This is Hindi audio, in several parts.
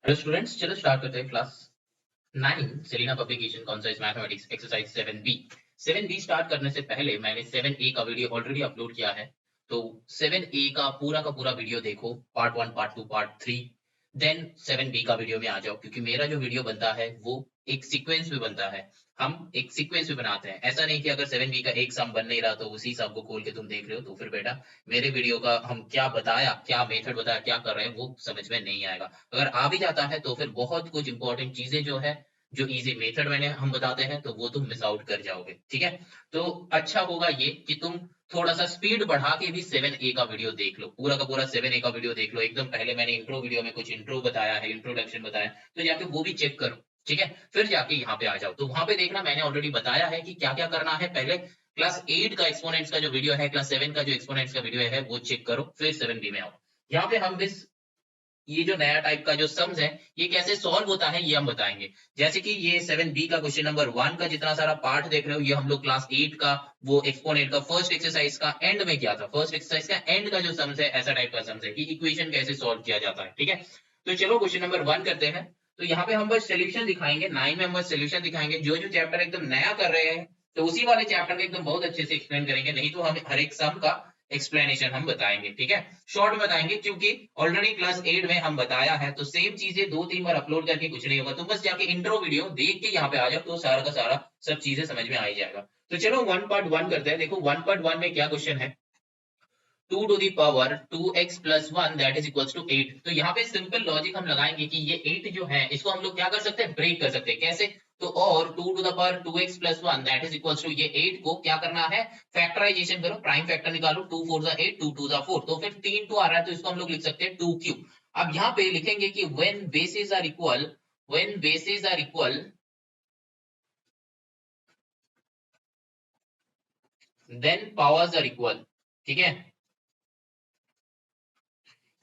हेलो स्टूडेंट्स, चलो स्टार्ट करते हैं class 9 Selina publication concise mathematics exercise 7B। 7B start करने से पहले मैंने 7A का वीडियो ऑलरेडी अपलोड किया है। तो 7A का पूरा वीडियो देखो, part 1, part 2, part 3। Then 7B का वीडियो में आ जाओ, क्योंकि मेरा जो वीडियो बनता है वो एक सीक्वेंस में बनता है। हम एक सीक्वेंस में बनाते हैं, ऐसा नहीं कि अगर 7B का एक सम बन नहीं रहा तो उसी सम को खोल के तुम देख रहे हो, तो फिर बेटा मेरे वीडियो का हम क्या बताया, क्या मेथड बताया, क्या कर रहे हैं वो समझ में नहीं आएगा। अगर आ भी जाता है तो फिर बहुत कुछ इंपॉर्टेंट चीजें जो है, जो इजी मेथड मैंने हम बताते हैं, तो वो तुम मिस आउट कर जाओगे। ठीक है, तो अच्छा होगा ये कि तुम थोड़ा सा स्पीड बढ़ा के भी 7A का वीडियो देख लो, पूरा का पूरा 7A का वीडियो देख लो। एकदम पहले मैंने इंट्रो वीडियो में कुछ इंट्रो बताया है, इंट्रोडक्शन बताया, तो जाके वो भी चेक करो। ठीक है, फिर जाके यहाँ पे आ जाओ, तो वहां पे देखना मैंने ऑलरेडी बताया है कि क्या क्या करना है। पहले क्लास 8 का एक्सपोनेंट्स का जो वीडियो है, क्लास 7 का जो एक्सपोनेंट्स का वीडियो है, वो चेक करो, फिर 7B में आओ। यहाँ पे हम इस ये जो नया टाइप का जो सम्स है, ये कैसे सॉल्व होता है ये हम बताएंगे। जैसे कि ये 7B का क्वेश्चन नंबर 1 का जितना सारा पार्ट देख रहे हो, ये हम लोग क्लास 8 का वो एक्सपोनेंट का फर्स्ट एक्सरसाइज का एंड में किया था। फर्स्ट एक्सरसाइज का एंड का जो सम्स है, ऐसा टाइप का सम्स है कि इक्वेशन कैसे सॉल्व किया जाता है। ठीक है, तो चलो क्वेश्चन नंबर 1 करते हैं। तो यहाँ पे हम बस सोल्यूशन दिखाएंगे, 9 में हम बस सोल्यूशन दिखाएंगे। जो जो चैप्टर एकदम नया कर रहे हैं, तो उसी वाले चैप्टर को एकदम बहुत अच्छे से एक्सप्लेन करेंगे, नहीं तो हम हर एक सम का एक्सप्लेनेशन हम बताएंगे। ठीक है, शॉर्ट में बताएंगे, क्योंकि ऑलरेडी क्लास 8 में हम बताया है, तो सेम चीजें 2-3 बार अपलोड करके कुछ नहीं होगा। तुम बस जाके इंट्रो वीडियो देख के यहाँ पे आ जाओ, तो सारा का सारा सब चीजें समझ में आ ही जाएगा। तो चलो 1 पार्ट 1 करते हैं। देखो 1 पार्ट 1 में क्या क्वेश्चन है, 2 to the power 2x plus 1 that is equals to 8। तो यहाँ पे सिंपल लॉजिक हम लगाएंगे कि ये 8 जो है, इसको हम लोग क्या कर सकते हैं, ब्रेक कर सकते हैं। कैसे, तो और 2 to the power 2x plus 1 that is equals to ये 8 को क्या करना है, फैक्टराइजेशन करो, प्राइम फैक्टर निकालो। 2 4 जा 8, 2 2 जा 4, तो फिर 3 2 आ रहा है, तो इसको हम लोग लिख सकते हैं 2 क्यूब। अब यहाँ पे लिखेंगे कि when bases are equal, when bases are equal then powers are equal। ठीक है,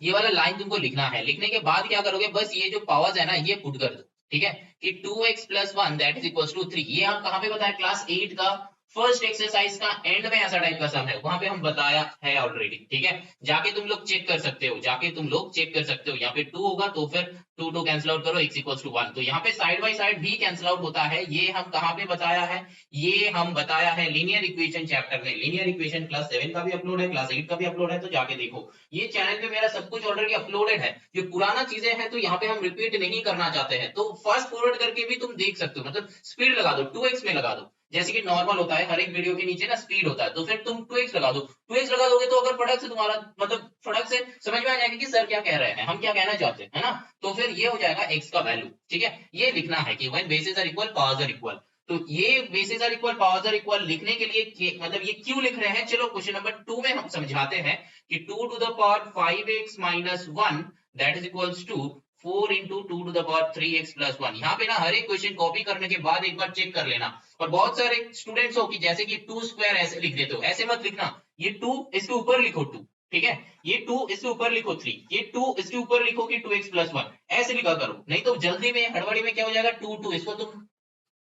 ये वाला लाइन तुमको लिखना है। लिखने के बाद क्या करोगे, बस ये जो पावर्स है ना, ये पुट कर दो। ठीक है, कि 2x plus 1 that is equals to 3। ये हम कहां पे बताया, क्लास 8 का फर्स्ट एक्सरसाइज का एंड में ऐसा टाइप का सम है, वहां पे हम बताया है ऑलरेडी। ठीक है, जाके तुम लोग चेक कर सकते हो, जाके तुम लोग चेक कर सकते हो। यहाँ पे 2 होगा तो फिर 2 2 कैंसिल आउट करो, x इक्वल्स टू 1। तो यहाँ पे साइड बाय साइड भी कैंसिल आउट होता है। ये हम कहां पे बताया है, ये हम बताया है लीनियर इक्वेशन चैप्टर में। लीनियर इक्वेशन क्लास 7 का भी अपलोड है, क्लास 8 का भी अपलोड है, तो जाके देखो। ये चैनल पे मेरा सब कुछ ऑलरेडी अपलोडेड है। जो पुराना चीजें हैं, तो यहाँ पे हम रिपीट नहीं करना चाहते हैं, तो फास्ट फॉरवर्ड करके भी तुम देख सकते हो। मतलब स्पीड लगा दो, 2x में लगा दो, जैसे कि नॉर्मल होता है, हर एक वीडियो के नीचे ना स्पीड होता है, तो फिर तुम 2x लगा दो। 2x लगा दोगे तो अगर फटक से तुम्हारा मतलब फटक से समझ में आ जाएगा कि सर क्या कह रहे हैं, हम क्या कहना चाहते हैं, है ना। तो फिर ये हो जाएगा x का वैल्यू। ठीक है, ये लिखना है कि when basis are equal powers are equal. तो ये basis are equal powers are equal लिखने के लिए मतलब ये क्यों लिख रहे हैं, चलो क्वेश्चन नंबर 2 में हम समझाते हैं कि 2 to the power 5x minus 1 that is equals to 4 into 2 to the power 3x plus 1। यहाँ पे ना हर एक क्वेश्चन कॉपी करने के बाद एक बार चेक कर लेना। और बहुत सारे स्टूडेंट्स हो कि जैसे कि 2 स्क्वायर ऐसे लिख देते हो, ऐसे मत लिखना। ये 2 इसके ऊपर लिखो 2। ठीक है, ये 2 इसके ऊपर लिखो 3, ये 2 इसके ऊपर लिखो कि 2x plus 1, ऐसे लिखा करो। नहीं तो जल्दी में हड़बड़ी में क्या हो जाएगा, 2 2 इसको तुम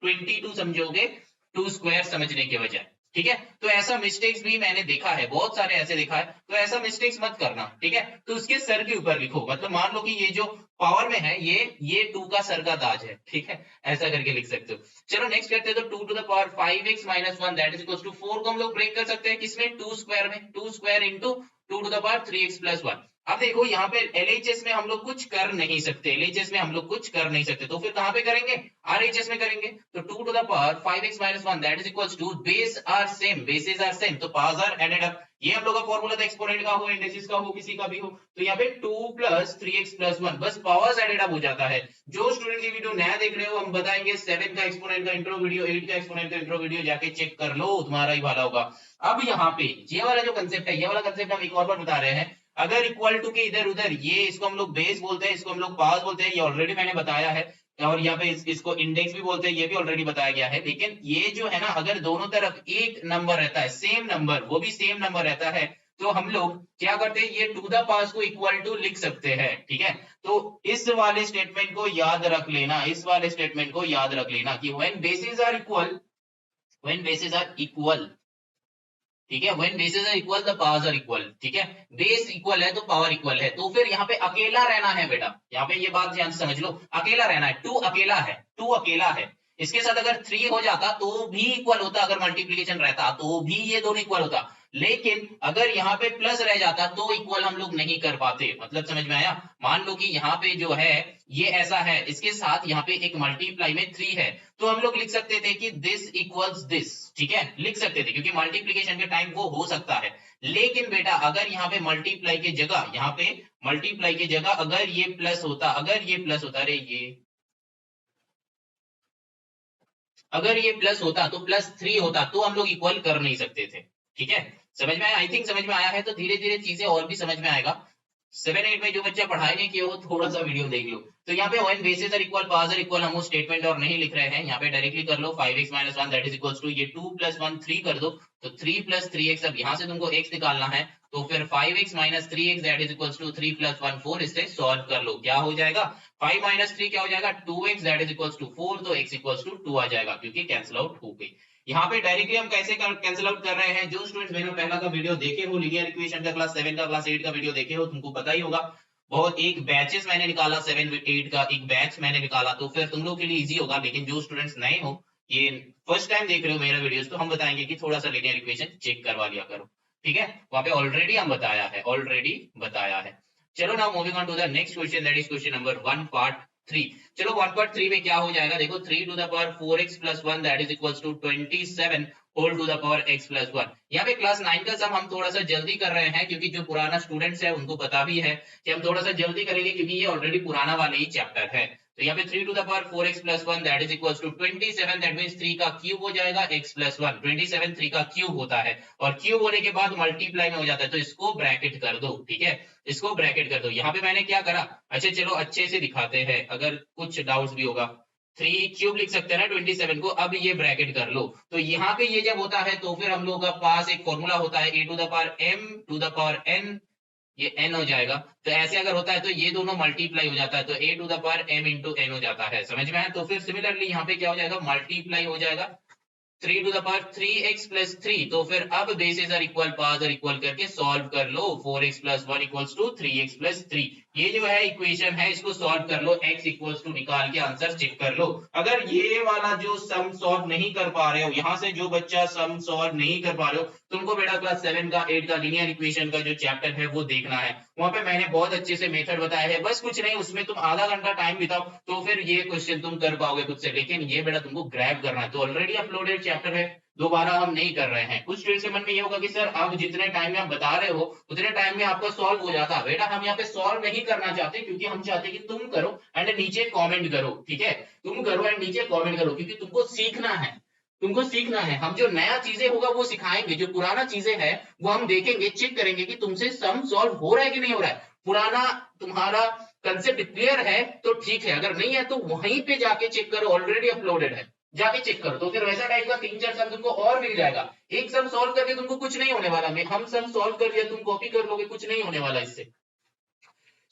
22 समझोगे, 2 स्क्वायर समझने के बजाय। ठीक है, तो ऐसा मिस्टेक्स भी मैंने देखा है, बहुत सारे ऐसे देखा है, तो ऐसा मिस्टेक्स मत करना। ठीक है, तो उसके सर के ऊपर लिखो, मतलब मान लो कि ये जो पावर में है, ये 2 का सर का ताज है। ठीक है, ऐसा करके लिख सकते हो। चलो नेक्स्ट करते हैं। तो 2 to the power 5x minus 1 that is equals to 4 को हम लोग ब्रेक कर सकते हैं किसमें, 2 स्क्वायर में। 2 square into 2 to the power 3x plus 1। अब देखो यहाँ पे LHS में हम लोग कुछ कर नहीं सकते, LHS में हम लोग कुछ कर नहीं सकते, तो फिर कहां पे करेंगे, RHS में करेंगे। तो 2 to the power 5x minus 1 that is equals to base are same, bases are same, तो powers are added up। ये हम लोग का फॉर्मूला था, एक्सपोनेंट का हो, इंडिसेस का हो, किसी का भी हो। तो यहाँ पे 2 plus 3x plus 1, बस पावर्स एडेड अप हो जाता है। जो स्टूडेंट ये वीडियो नया देख रहे हो, हम बताएंगे 7 का एक्सपोनेंट का इंट्रो वीडियो, 8 का एक्सपोनेंट का इंट्रो वीडियो, जाके चेक कर लो, तुम्हारा ही भला होगा। अब यहाँ पे ये वाला जो कंसेप्ट है, ये वाला कंसेप्ट हम एक और बार बता रहे हैं। अगर इक्वल टू के इधर उधर, ये इसको हम लोग बेस बोलते हैं, इसको हम लोग पावर्स बोलते हैं, ये ऑलरेडी मैंने बताया है। और यहाँ पे इसको इंडेक्स भी बोलते हैं, ये भी ऑलरेडी बताया गया है। लेकिन ये जो है ना, अगर दोनों तरफ एक नंबर रहता है, सेम नंबर, वो भी सेम नंबर रहता है, तो हम लोग क्या करते हैं, ये टू द पावर्स को इक्वल टू लिख सकते हैं। ठीक है, तो इस वाले स्टेटमेंट को याद रख लेना, इस वाले स्टेटमेंट को याद रख लेना कि when basis are equal, when basis are equal, ठीक है, when bases are equal the powers are equal, ठीक है, बेस इक्वल है तो पावर इक्वल है, तो फिर यहाँ पे अकेला रहना है बेटा, यहाँ पे ये बात ध्यान से समझ लो, अकेला रहना है, टू अकेला है, टू अकेला है, इसके साथ अगर थ्री हो जाता तो भी इक्वल होता, अगर मल्टीप्लीकेशन रहता तो भी ये दोनों इक्वल होता, लेकिन अगर यहाँ पे प्लस रह जाता तो इक्वल हम लोग नहीं कर पाते, मतलब समझ में आया। मान लो कि यहाँ पे जो है ये ऐसा है, इसके साथ यहाँ पे एक मल्टीप्लाई में थ्री है, तो हम लोग लिख सकते थे कि दिस इक्वल्स दिस, ठीक है, लिख सकते थे क्योंकि मल्टीप्लीकेशन के टाइम वो हो सकता है। लेकिन बेटा अगर यहाँ पे मल्टीप्लाई की जगह, यहाँ पे मल्टीप्लाई की जगह अगर ये प्लस होता, अगर ये प्लस होता, अरे ये अगर ये प्लस होता तो प्लस थ्री होता, तो हम लोग इक्वल कर नहीं सकते थे, ठीक है, समझ में आया, आई थिंक समझ में आया है, तो धीरे धीरे चीजें और भी समझ में आएगा। 7-8 में जो बच्चा पढ़ाई नहीं किया वो थोड़ा सा वीडियो देख लो। तो यहाँ पे when basis are equal powers are equal, हम वो स्टेटमेंट और नहीं लिख रहे हैं, यहाँ पे डायरेक्टली कर लो 5x - 1 that is equals to ये 2 + 1 3 कर दो, तो 3 + 3x, अब यहाँ से तुमको x निकालना है, तो फिर 5x - 3x that is equals to 3 + 1 4, इससे सॉल्व कर लो, क्या हो जाएगा 5 - 3 क्या हो जाएगा 2x that is equals to 4, तो x इक्वल्स टू 2 आ जाएगा क्योंकि कैंसिल आउट हो गई। यहाँ पे डायरेक्टली हम कैसे कैंसिल आउट कर रहे हैं, जो स्टूडेंट्स मैंने पहला का वीडियो देखे हो, लीनियर इक्वेशन का क्लास 7 का क्लास 8 का वीडियो देखे हो, तुमको पता ही होगा, बहुत एक बैचेस मैंने निकाला 7-8 का एक बैच मैंने निकाला, तो फिर तुम लोग के लिए इजी होगा। लेकिन जो स्टूडेंट्स नए हो, ये फर्स्ट टाइम देख रहे हो मेरा वीडियोस, तो हम बताएंगे कि थोड़ा सा लीनियर इक्वेशन चेक करवा लिया करो, ठीक है, वहां पे ऑलरेडी हम बताया है, ऑलरेडी बताया है। चलो now moving on to the next question, that is question number 1 part 3। चलो 1 पार्ट 3 में क्या हो जाएगा, देखो 3 to the power 4x + 1 that is equals to 27 whole to the power x + 1। यहाँ पे क्लास 9 का सम हम थोड़ा सा जल्दी कर रहे हैं क्योंकि जो पुराना स्टूडेंट्स है उनको पता भी है कि हम थोड़ा सा जल्दी करेंगे क्योंकि ये ऑलरेडी पुराना वाला ही चैप्टर है। तो यहाँ पे 3 to the power 4x + 1 that is equals to 27, that means 3 का क्यूब हो जाएगा x + 1, 27 3 का क्यूब होता है और क्यूब होने के बाद मल्टीप्लाई में हो जाता है, तो इसको ब्रैकेट कर दो, ठीक है, इसको ब्रैकेट कर दो। यहाँ पे मैंने क्या करा, अच्छा चलो अच्छे से दिखाते हैं, अगर कुछ डाउट्स भी होगा, 3 क्यूब लिख सकते हैं ना 27 को, अब ये ब्रैकेट कर लो, तो यहाँ पे ये जब होता है तो फिर हम लोग का पास एक फॉर्मूला होता है a to the power m to the power n, ये n हो जाएगा, तो ऐसे अगर होता है तो ये दोनों मल्टीप्लाई हो जाता है, तो a to the power m into n हो जाता है, समझ में आया। तो फिर सिमिलरली यहाँ पे क्या हो जाएगा, मल्टीप्लाई हो जाएगा 3 टू द पावर 3x + 3, तो फिर अब basis are equal powers are equal करके सॉल्व कर लो, 4x + 1 इक्वल्स टू 3x + 3, ये जो है इक्वेशन है, इसको सॉल्व कर लो, x इक्वल्स टू निकाल के आंसर चेक कर लो। अगर ये वाला जो सम सॉल्व नहीं कर पा रहे हो, यहाँ से जो बच्चा सम सॉल्व नहीं कर पा रहे हो, तुमको बेटा क्लास 7 का 8 का लीनियर इक्वेशन का जो चैप्टर है वो देखना है, वहां पे मैंने बहुत अच्छे से मेथड बताया है, बस कुछ नहीं, उसमें तुम आधा घंटा टाइम बिताओ तो फिर ये क्वेश्चन तुम कर पाओगे खुद से, लेकिन ये बेटा तुमको ग्रैब करना है, तो ऑलरेडी अपलोडेड चैप्टर है, दोबारा हम नहीं कर रहे हैं। कुछ स्टूडेंट्स के मन में ये होगा कि सर आप जितने टाइम में आप बता रहे हो उतने टाइम में आपका सॉल्व हो जाता है, बेटा हम यहाँ पे सॉल्व नहीं करना चाहते क्योंकि हम चाहते कि तुम करो एंड नीचे कमेंट करो, ठीक है, तुम करो एंड नीचे कमेंट करो, क्योंकि तुमको सीखना है, तुमको सीखना है, हम जो नया चीजें होगा वो सिखाएंगे, जो पुराना चीजें हैं वो हम देखेंगे, चेक करेंगे कि तुमसे सम सॉल्व हो रहा है कि नहीं हो रहा है, पुराना तुम्हारा कंसेप्ट क्लियर है तो ठीक है, अगर नहीं है तो वहीं पे जाके चेक करो, ऑलरेडी अपलोडेड है, जाके चेक करो, तो फिर वैसा टाइप का 3-4 सम तुमको और मिल जाएगा। एक सम सॉल्व करके तुमको कुछ नहीं होने वाला, मैं हम सम सॉल्व कर लिया तुम कॉपी कर लोगे, कुछ नहीं होने वाला इससे।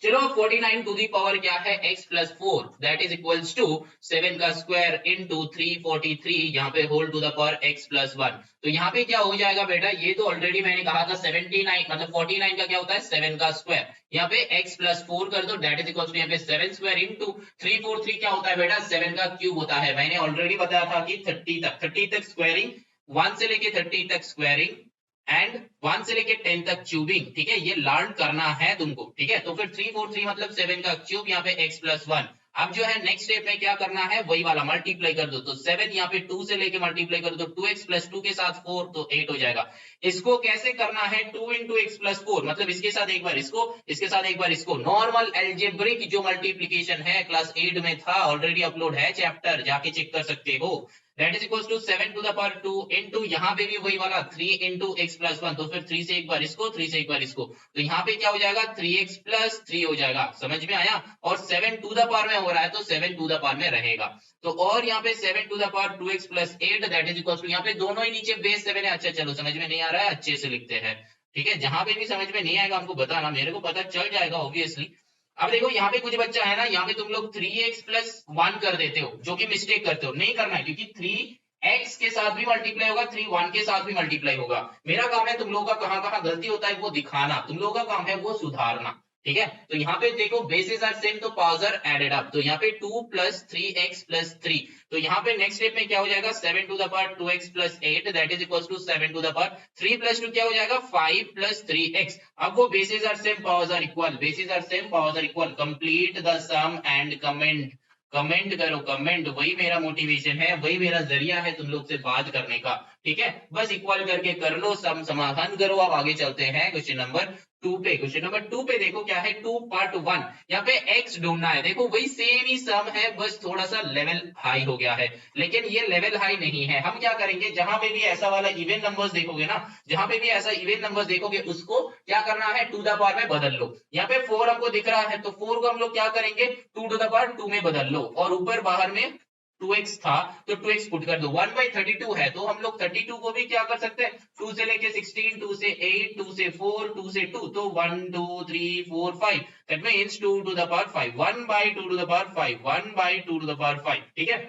चलो 49 टू दी पावर क्या है x + 4 that is equals to 7 का स्क्वायर इंटू 343, यहाँ पे whole to the power x + 1, तो यहाँ पे क्या हो जाएगा बेटा, ये तो ऑलरेडी मैंने कहा था 79 मतलब 49 का क्या होता है 7 का स्क्वायर, यहाँ पे x + 4 कर दो दैट इज इक्वल्स टू यहाँ पे 7 स्क्वायर इंटू 343 क्या होता है बेटा 7 का क्यूब होता है, मैंने ऑलरेडी बताया था कि 30 तक स्क्वायरिंग, 1 से लेके 30 तक स्क्वायरिंग एंड 1 से लेके 10 तक क्यूबिंग, ठीक है, ये लर्न करना है तुमको, ठीक है। तो फिर 343 मतलब 7 का क्यूब, यहाँ पे x + 1, अब जो है नेक्स्ट स्टेप में क्या करना है, वही वाला मल्टीप्लाई कर दो, तो 7 यहाँ पे 2 से लेके मल्टीप्लाई कर दो, 2x + 2 के साथ 4 तो 8 हो जाएगा। इसको कैसे करना है, 2 × x + 4 मतलब इसके साथ एक बार इसको, इसके साथ एक बार इसको, नॉर्मल अलजेब्रिक जो मल्टीप्लीकेशन है क्लास 8 में था, ऑलरेडी अपलोड है चैप्टर, जाके चेक कर सकते हो, that is equals to 7 to the power 2 into यहाँ पे भी वही वाला 3 × x + 1, तो फिर 3 से एक बार इसको, 3 से एक बार इसको, तो यहाँ पे क्या हो जाएगा 3x + 3 हो जाएगा, समझ में आया, और 7 टू द पावर में हो रहा है तो 7 टू द पावर में रहेगा, तो और यहाँ पे 7 to the power 2x + 8 that is equals to, यहाँ पे दोनों ही नीचे बेस 7 है, अच्छा चलो समझ में नहीं आ रहा है अच्छे से लिखते हैं, ठीक है, जहां पे भी समझ में नहीं आएगा हमको बताना, मेरे को पता चल जाएगा ऑब्वियसली। अब देखो यहाँ पे कुछ बच्चा है ना, यहाँ पे तुम लोग 3x + 1 कर देते हो, जो कि मिस्टेक करते हो, नहीं करना है क्योंकि 3 x के साथ भी मल्टीप्लाई होगा, 3 1 के साथ भी मल्टीप्लाई होगा। मेरा काम है तुम लोगों का कहां कहां गलती होता है वो दिखाना, तुम लोगों का काम है वो सुधारना, ठीक है। तो यहाँ पे देखो बेसिस आर सेम तो पावर्स आर एडेड अप, तो यहाँ पे 2 + 3x + 3, तो यहाँ पे नेक्स्ट स्टेप में क्या हो जाएगा 7 to the power 2x + 8 that is equals to 7 to the power 3 + 2 क्या हो जाएगा 5 + 3x। अब वो bases are same powers are equal, bases are same powers are equal, complete the sum and comment, comment करो कमेंट, वही मेरा मोटिवेशन है, वही मेरा जरिया है तुम लोग से बात करने का, ठीक है। बस इक्वल करके कर लो, सम समाधान करो। अब आगे चलते हैं क्वेश्चन नंबर 2 पे। क्वेश्चन नंबर 2 पे देखो क्या है 2 पार्ट 1, यहाँ पे x ढूंढना है। देखो वही सेम ही सम है, बस थोड़ा सा लेवल हाई हो गया है, लेकिन ये लेवल हाई नहीं है। हम क्या करेंगे, जहां पे भी ऐसा वाला इवन नंबर्स देखोगे ना, जहां पे भी ऐसा इवन नंबर्स देखोगे उसको क्या करना है टू द पावर में बदल लो। यहाँ पे 4 हमको दिख रहा है तो 4 को हम लोग क्या करेंगे 2 टू द पावर 2 में बदल लो, और ऊपर बाहर में 2x था तो 2x पुट कर दो। 1/32 है तो हम लोग 32 को भी क्या कर सकते हैं 2 से लेके 16, 2 से 8, 2 से 4, 2 से 2, तो 1 2 3 4 5, that means 2 to the power 5, 1/2 to the power 5, 1/2 to the power 5, ठीक है।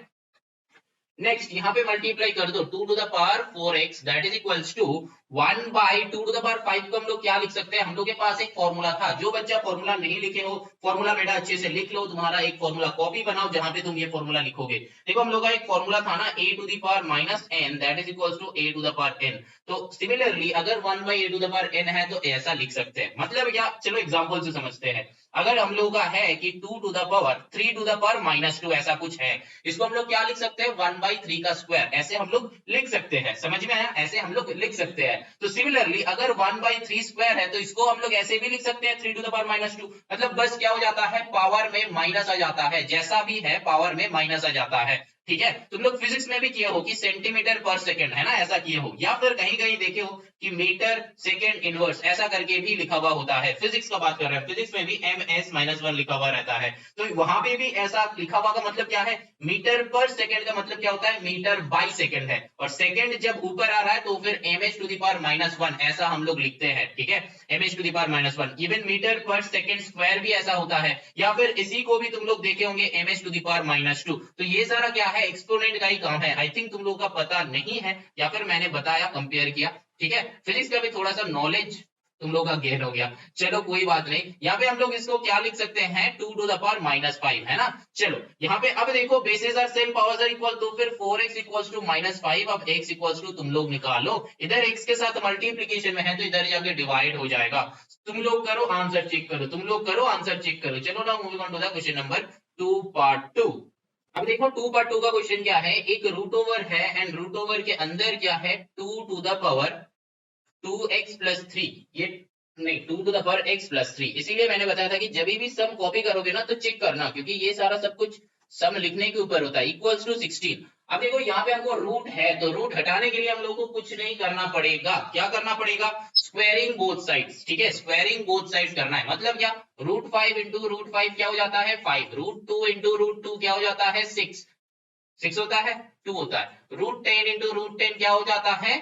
नेक्स्ट यहाँ पे मल्टीप्लाई कर दो 2 to the power 4x that is equals to 1/2 to the power 5 को हम लोग क्या लिख सकते हैं, हम लोग के पास एक फॉर्मूला था। जो बच्चा फॉर्मूला नहीं लिखे हो, फॉर्मूला बेटा अच्छे से लिख लो, तुम्हारा एक फॉर्मूला कॉपी बनाओ जहां पे तुम ये फॉर्मूला लिखोगे। देखो हम लोग का एक फॉर्मूला था ना a to the power -n that is equals to a to the power n। तो सिमिलरली अगर 1/a to the power n है तो ऐसा लिख सकते हैं। मतलब क्या, चलो एग्जांपल से समझते हैं। अगर हम लोग का है कि 2 to the power 3 to the power -2 ऐसा कुछ है, इसको हम लोग क्या लिख सकते हैं 1/3 का स्क्वायर, ऐसे हम लोग लिख सकते हैं। समझ में आया, ऐसे हम लोग लिख सकते हैं। तो सिमिलरली अगर 1/3 स्क्वायर है तो इसको हम लोग ऐसे भी लिख सकते हैं 3 टू द पावर -2। मतलब बस क्या हो जाता है पावर में माइनस आ जाता है, जैसा भी है पावर में माइनस आ जाता है, ठीक है। तुम लोग फिजिक्स में भी किए हो कि सेंटीमीटर पर सेकंड है ना, ऐसा किए हो, या फिर कहीं कहीं देखे हो कि मीटर सेकंड इनवर्स ऐसा करके भी लिखा हुआ होता है। फिजिक्स का बात कर रहे हैं, फिजिक्स में भी ms-1 लिखा हुआ रहता है, तो वहां पे भी ऐसा लिखा हुआ का मतलब क्या है मीटर पर सेकंड का मतलब क्या होता है मीटर बाई सेकंड है, और सेकंड जब ऊपर आ रहा है तो फिर mh टू द पावर -1 ऐसा हम लोग लिखते हैं, ठीक है, mh to the power -1। Even metre पर सेकंड स्क्वायर भी ऐसा होता है, या फिर इसी को भी तुम लोग देखे होंगे mh टू द पावर -2। तो ये सारा क्या है एक्सपोनेंट का ही काम है। आई थिंक तुम लोगों का पता नहीं है, या फिर मैंने बताया कंपेयर किया, ठीक है। फिजिक्स का भी थोड़ा सा नॉलेज तुम लोग का गेन हो गया, चलो कोई बात नहीं। यहाँ पे हम लोग इसको क्या लिख सकते हैं 2 टू द पावर -5 है ना। चलो यहाँ पे अब देखो bases are same powers are equal, तो फिर 4x इक्वल्स टू -5। अब x इक्वल्स टू तुम लोग निकालो, इधर x के साथ मल्टीप्लीकेशन में है तो इधर जाके डिवाइड हो जाएगा। तुम लोग करो आंसर चेक करो, तुम लोग करो आंसर चेक करो। चलो ना moving on to the question number 2 part 2। अब देखो 2 पार्ट 2 का क्वेश्चन क्या है, एक रूट ओवर है एंड रूट ओवर के अंदर क्या है 2 टू द पावर 2x + 3, ये नहीं 2 टू द पावर x + 3। इसीलिए मैंने बताया था कि जब भी सम कॉपी करोगे ना तो चेक करना, क्योंकि ये सारा सब कुछ सम लिखने के ऊपर होता है। Equals to 16। अब देखो यहाँ पे हमको रूट है तो रूट हटाने के लिए हम लोग को कुछ नहीं करना पड़ेगा। क्या करना पड़ेगा स्क्वायरिंग बोथ साइड्स, ठीक है, स्क्वायरिंग बोथ साइड्स करना है। मतलब क्या √5 इंटू √5 क्या हो जाता है 5, √2 इंटू √2 क्या हो जाता है 6, 6 होता है 2 होता है, √10 इंटू √10 क्या हो जाता है।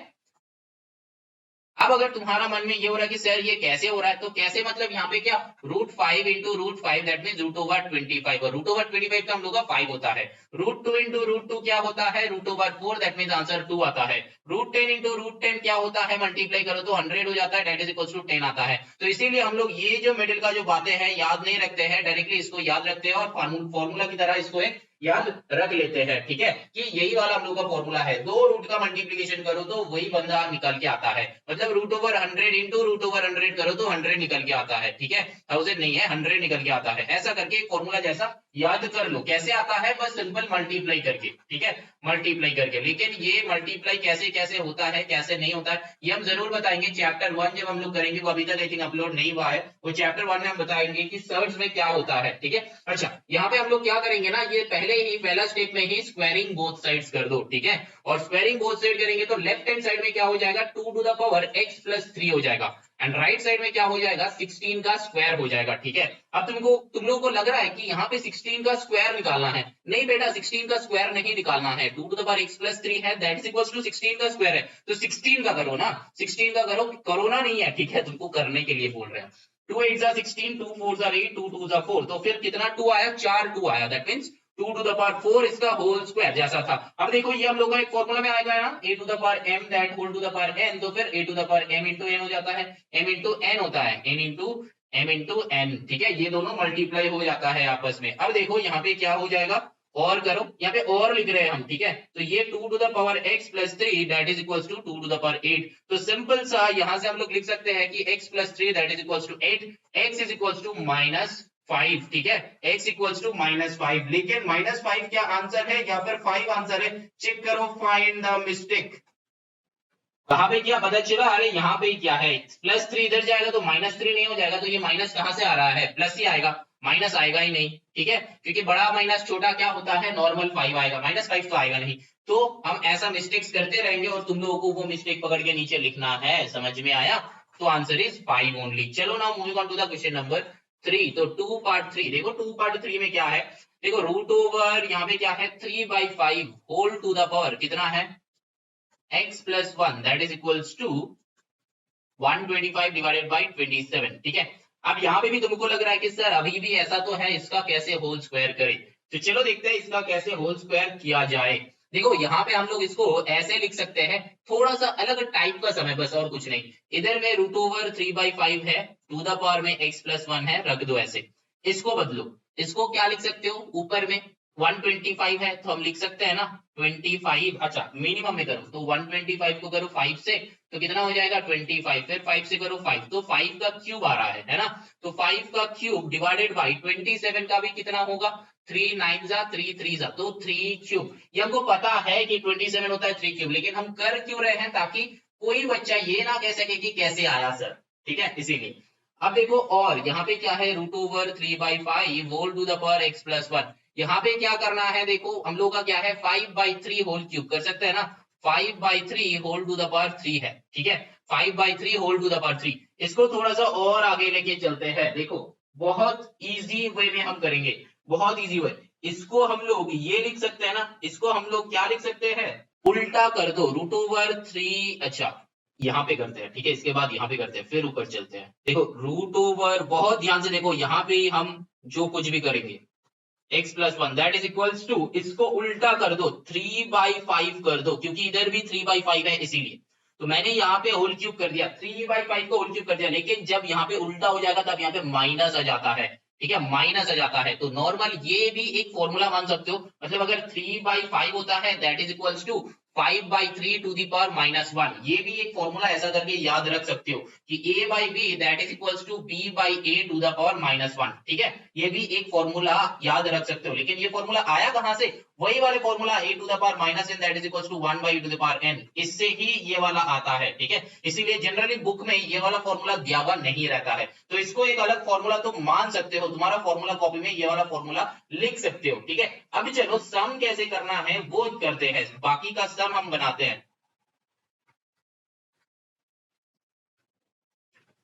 अब अगर तुम्हारा मन में ये हो रहा है कि सर ये कैसे हो रहा है, तो कैसे मतलब यहाँ पे क्या √5 इंटू √5 दैट मींस √25, और √25 का हम लोग का 5 होता है। √2 इंटू √2 क्या होता है √4 दैट मींस आंसर 2 आता है। √10 इंटू √10 क्या होता है मल्टीप्लाई करो तो 100 हो जाता है, दैट इज इक्वल्स टू 10 आता है। तो इसीलिए हम लोग ये जो मिडिल का जो बातें हैं याद नहीं रखते हैं, डायरेक्टली इसको याद रखते हैं और फॉर्मूला की तरह इसको एक याद रख लेते हैं, ठीक है, कि यही वाला हम लोग का फॉर्मूला है। दो रूट का मल्टीप्लीकेशन करो तो वही बंदा निकल के आता है। मतलब √100 इंटू √100 करो तो 100 निकल के आता है, ठीक है, 1000 नहीं है 100 निकल के आता है। ऐसा करके एक फॉर्मूला जैसा याद कर लो। कैसे आता है बस सिंपल मल्टीप्लाई करके, ठीक है, मल्टीप्लाई करके। लेकिन ये मल्टीप्लाई कैसे कैसे होता है कैसे नहीं होता है ये हम जरूर बताएंगे। चैप्टर 1 जब हम लोग करेंगे, वो अभी तक आई थिंक अपलोड नहीं हुआ है, वो चैप्टर 1 में हम बताएंगे कि सर्च में क्या होता है, ठीक है। अच्छा यहाँ पे हम लोग क्या करेंगे ना, ये पहले ही पहला स्टेप में ही स्क्वायरिंग बोथ साइड्स कर दो, ठीक है। और स्क्वायरिंग बोथ साइड करेंगे तो लेफ्ट हैंड साइड में क्या हो जाएगा 2 टू द पावर x + 3 हो जाएगा, एंड राइट साइड में क्या हो जाएगा 16 का स्क्वायर हो जाएगा, ठीक है। अब तुम लोगों को लग रहा है कि यहाँ पे 16 का स्क्वायर निकालना है, नहीं बेटा 16 का स्क्वायर नहीं निकालना है, 2 टू द पावर x + 3 है दैट इज इक्वल्स टू 16 का स्क्वायर है, तो 16 का करो ना, 16 का करो, कोरोना नहीं है, ठीक है, तुमको करने के लिए बोल रहे हैं। 2 8 16, 2 4 8, 2 2 4, तो फिर कितना 2 आया 4 2 आया, that means 2 to the power 4 इसका होल स्क्वायर जैसा था। अब देखो ये हम लोग का एक फॉर्मूला में आएगा ना, a to the power m that whole to the power n, तो फिर a to the power m into n हो जाता है, m इंटू n होता है, n into m into n, ठीक है, ये दोनों मल्टीप्लाई हो जाता है आपस में। अब देखो यहाँ पे क्या हो जाएगा, और करो, यहाँ पे और लिख रहे हैं हम, ठीक है, तो ये 2 to the power x plus 3 that is equals to 2 to the power 8। तो सिंपल सा यहाँ से हम लोग लिख सकते हैं कि x plus 3 that is equals to 8, x is equals to -5, ठीक है, x इक्वल्स टू -5। लेकिन -5 क्या आंसर है या फिर 5 आंसर है? चेक करो, फाइंड द मिस्टेक। कहां पे क्या पता चला? अरे यहाँ पे क्या है, +3 इधर जाएगा तो -3 नहीं हो जाएगा, तो ये माइनस कहां से आ रहा है, प्लस ही आएगा, माइनस आएगा ही नहीं, ठीक है, क्योंकि बड़ा माइनस छोटा क्या होता है, नॉर्मल 5 आएगा, -5 तो आएगा नहीं। तो हम ऐसा मिस्टेक्स करते रहेंगे और तुम लोगों को वो मिस्टेक पकड़ के नीचे लिखना है, समझ में आया? तो आंसर इज 5 ओनली। चलो now moving on to the question number 3। तो 2 पार्ट 3 देखो, 2 पार्ट 3 में क्या है, देखो रूट ओवर यहाँ पे क्या है, 3/5 होल टू द पावर कितना है, x plus 1 that is equals to 125 divided by 27, ठीक है। अब यहाँ पे भी तुमको लग रहा है कि सर अभी भी ऐसा तो है, इसका कैसे होल स्क्वायर करें, तो चलो देखते हैं इसका कैसे होल स्क्वायर किया जाए। देखो यहाँ पे हम लोग इसको ऐसे लिख सकते हैं, थोड़ा सा अलग टाइप का समय, बस और कुछ नहीं। इधर में रूट ओवर 3/5 है, टू द पावर में x plus 1 है, रख दो ऐसे। इसको बदलो, इसको क्या लिख सकते हो, ऊपर में 125 है तो हम लिख सकते हैं ना 25, अच्छा मिनिमम में करो तो 125 को करो 5 से तो कितना हो जाएगा 25, फिर 5 से करो 5 तो 5 का क्यूब आ रहा है ना, तो 5 का क्यूब डिवाइडेड बाय 27 का भी कितना होगा, 3 9 जा 3 3 जा तो 3 क्यूब। ये हमको पता है कि 27 होता है 3 क्यूब, लेकिन हम कर क्यों रहे हैं, ताकि कोई बच्चा ये ना कह सके कि कैसे आया सर, ठीक है, इसीलिए। अब देखो और यहाँ पे क्या है, root over 3/5 whole to the power x plus 1, यहाँ पे क्या करना है, देखो हम लोग का क्या है 5/3 होल क्यूब कर सकते हैं ना, 5/3 होल टू द पावर 3 है, ठीक है, 5/3 होल टू द पावर 3। इसको थोड़ा सा और आगे लेके चलते हैं, देखो बहुत इजी वे में हम करेंगे, बहुत इजी वे। इसको हम लोग ये लिख सकते हैं ना, इसको हम लोग क्या लिख सकते हैं, उल्टा कर दो, रूट ओवर 3, अच्छा यहाँ पे करते हैं, ठीक है, इसके बाद यहाँ पे करते हैं, फिर ऊपर चलते हैं। देखो रूट ओवर, बहुत ध्यान से देखो, यहाँ पे हम जो कुछ भी करेंगे x plus 1 that is equals to, इसको उल्टा कर दो 3/5 कर दो, क्योंकि इधर भी 3/5 है इसीलिए, तो मैंने यहाँ पे होल क्यूब कर दिया, 3/5 को होल क्यूब कर दिया, लेकिन जब यहाँ पे उल्टा हो जाएगा तब यहाँ पे माइनस आ जाता है, ठीक है, माइनस आ जाता है। तो नॉर्मल ये भी एक फॉर्मूला मान सकते हो, मतलब अगर 3/5 होता है that is equals to 5/3 to the power -1, ये भी एक फॉर्मूला ऐसा करके याद रख सकते हो कि a/b that is equals to b/a to the power -1, ठीक है, ये भी एक फॉर्मूला याद रख सकते हो। लेकिन ये फॉर्मूला आया कहां से, वही वाले formula a to the power -n that is equals to 1/e to the power n, इससे ही ये वाला आता है, ठीक है, इसीलिए जनरली बुक में ये वाला फॉर्मूला दिया हुआ नहीं रहता है, तो इसको एक अलग फॉर्मूला तुम मान सकते हो, तुम्हारा फॉर्मूला कॉपी में ये वाला फॉर्मूला लिख सकते हो, ठीक है। अब चलो सम कैसे करना है वो करते हैं, बाकी का सम हम बनाते हैं।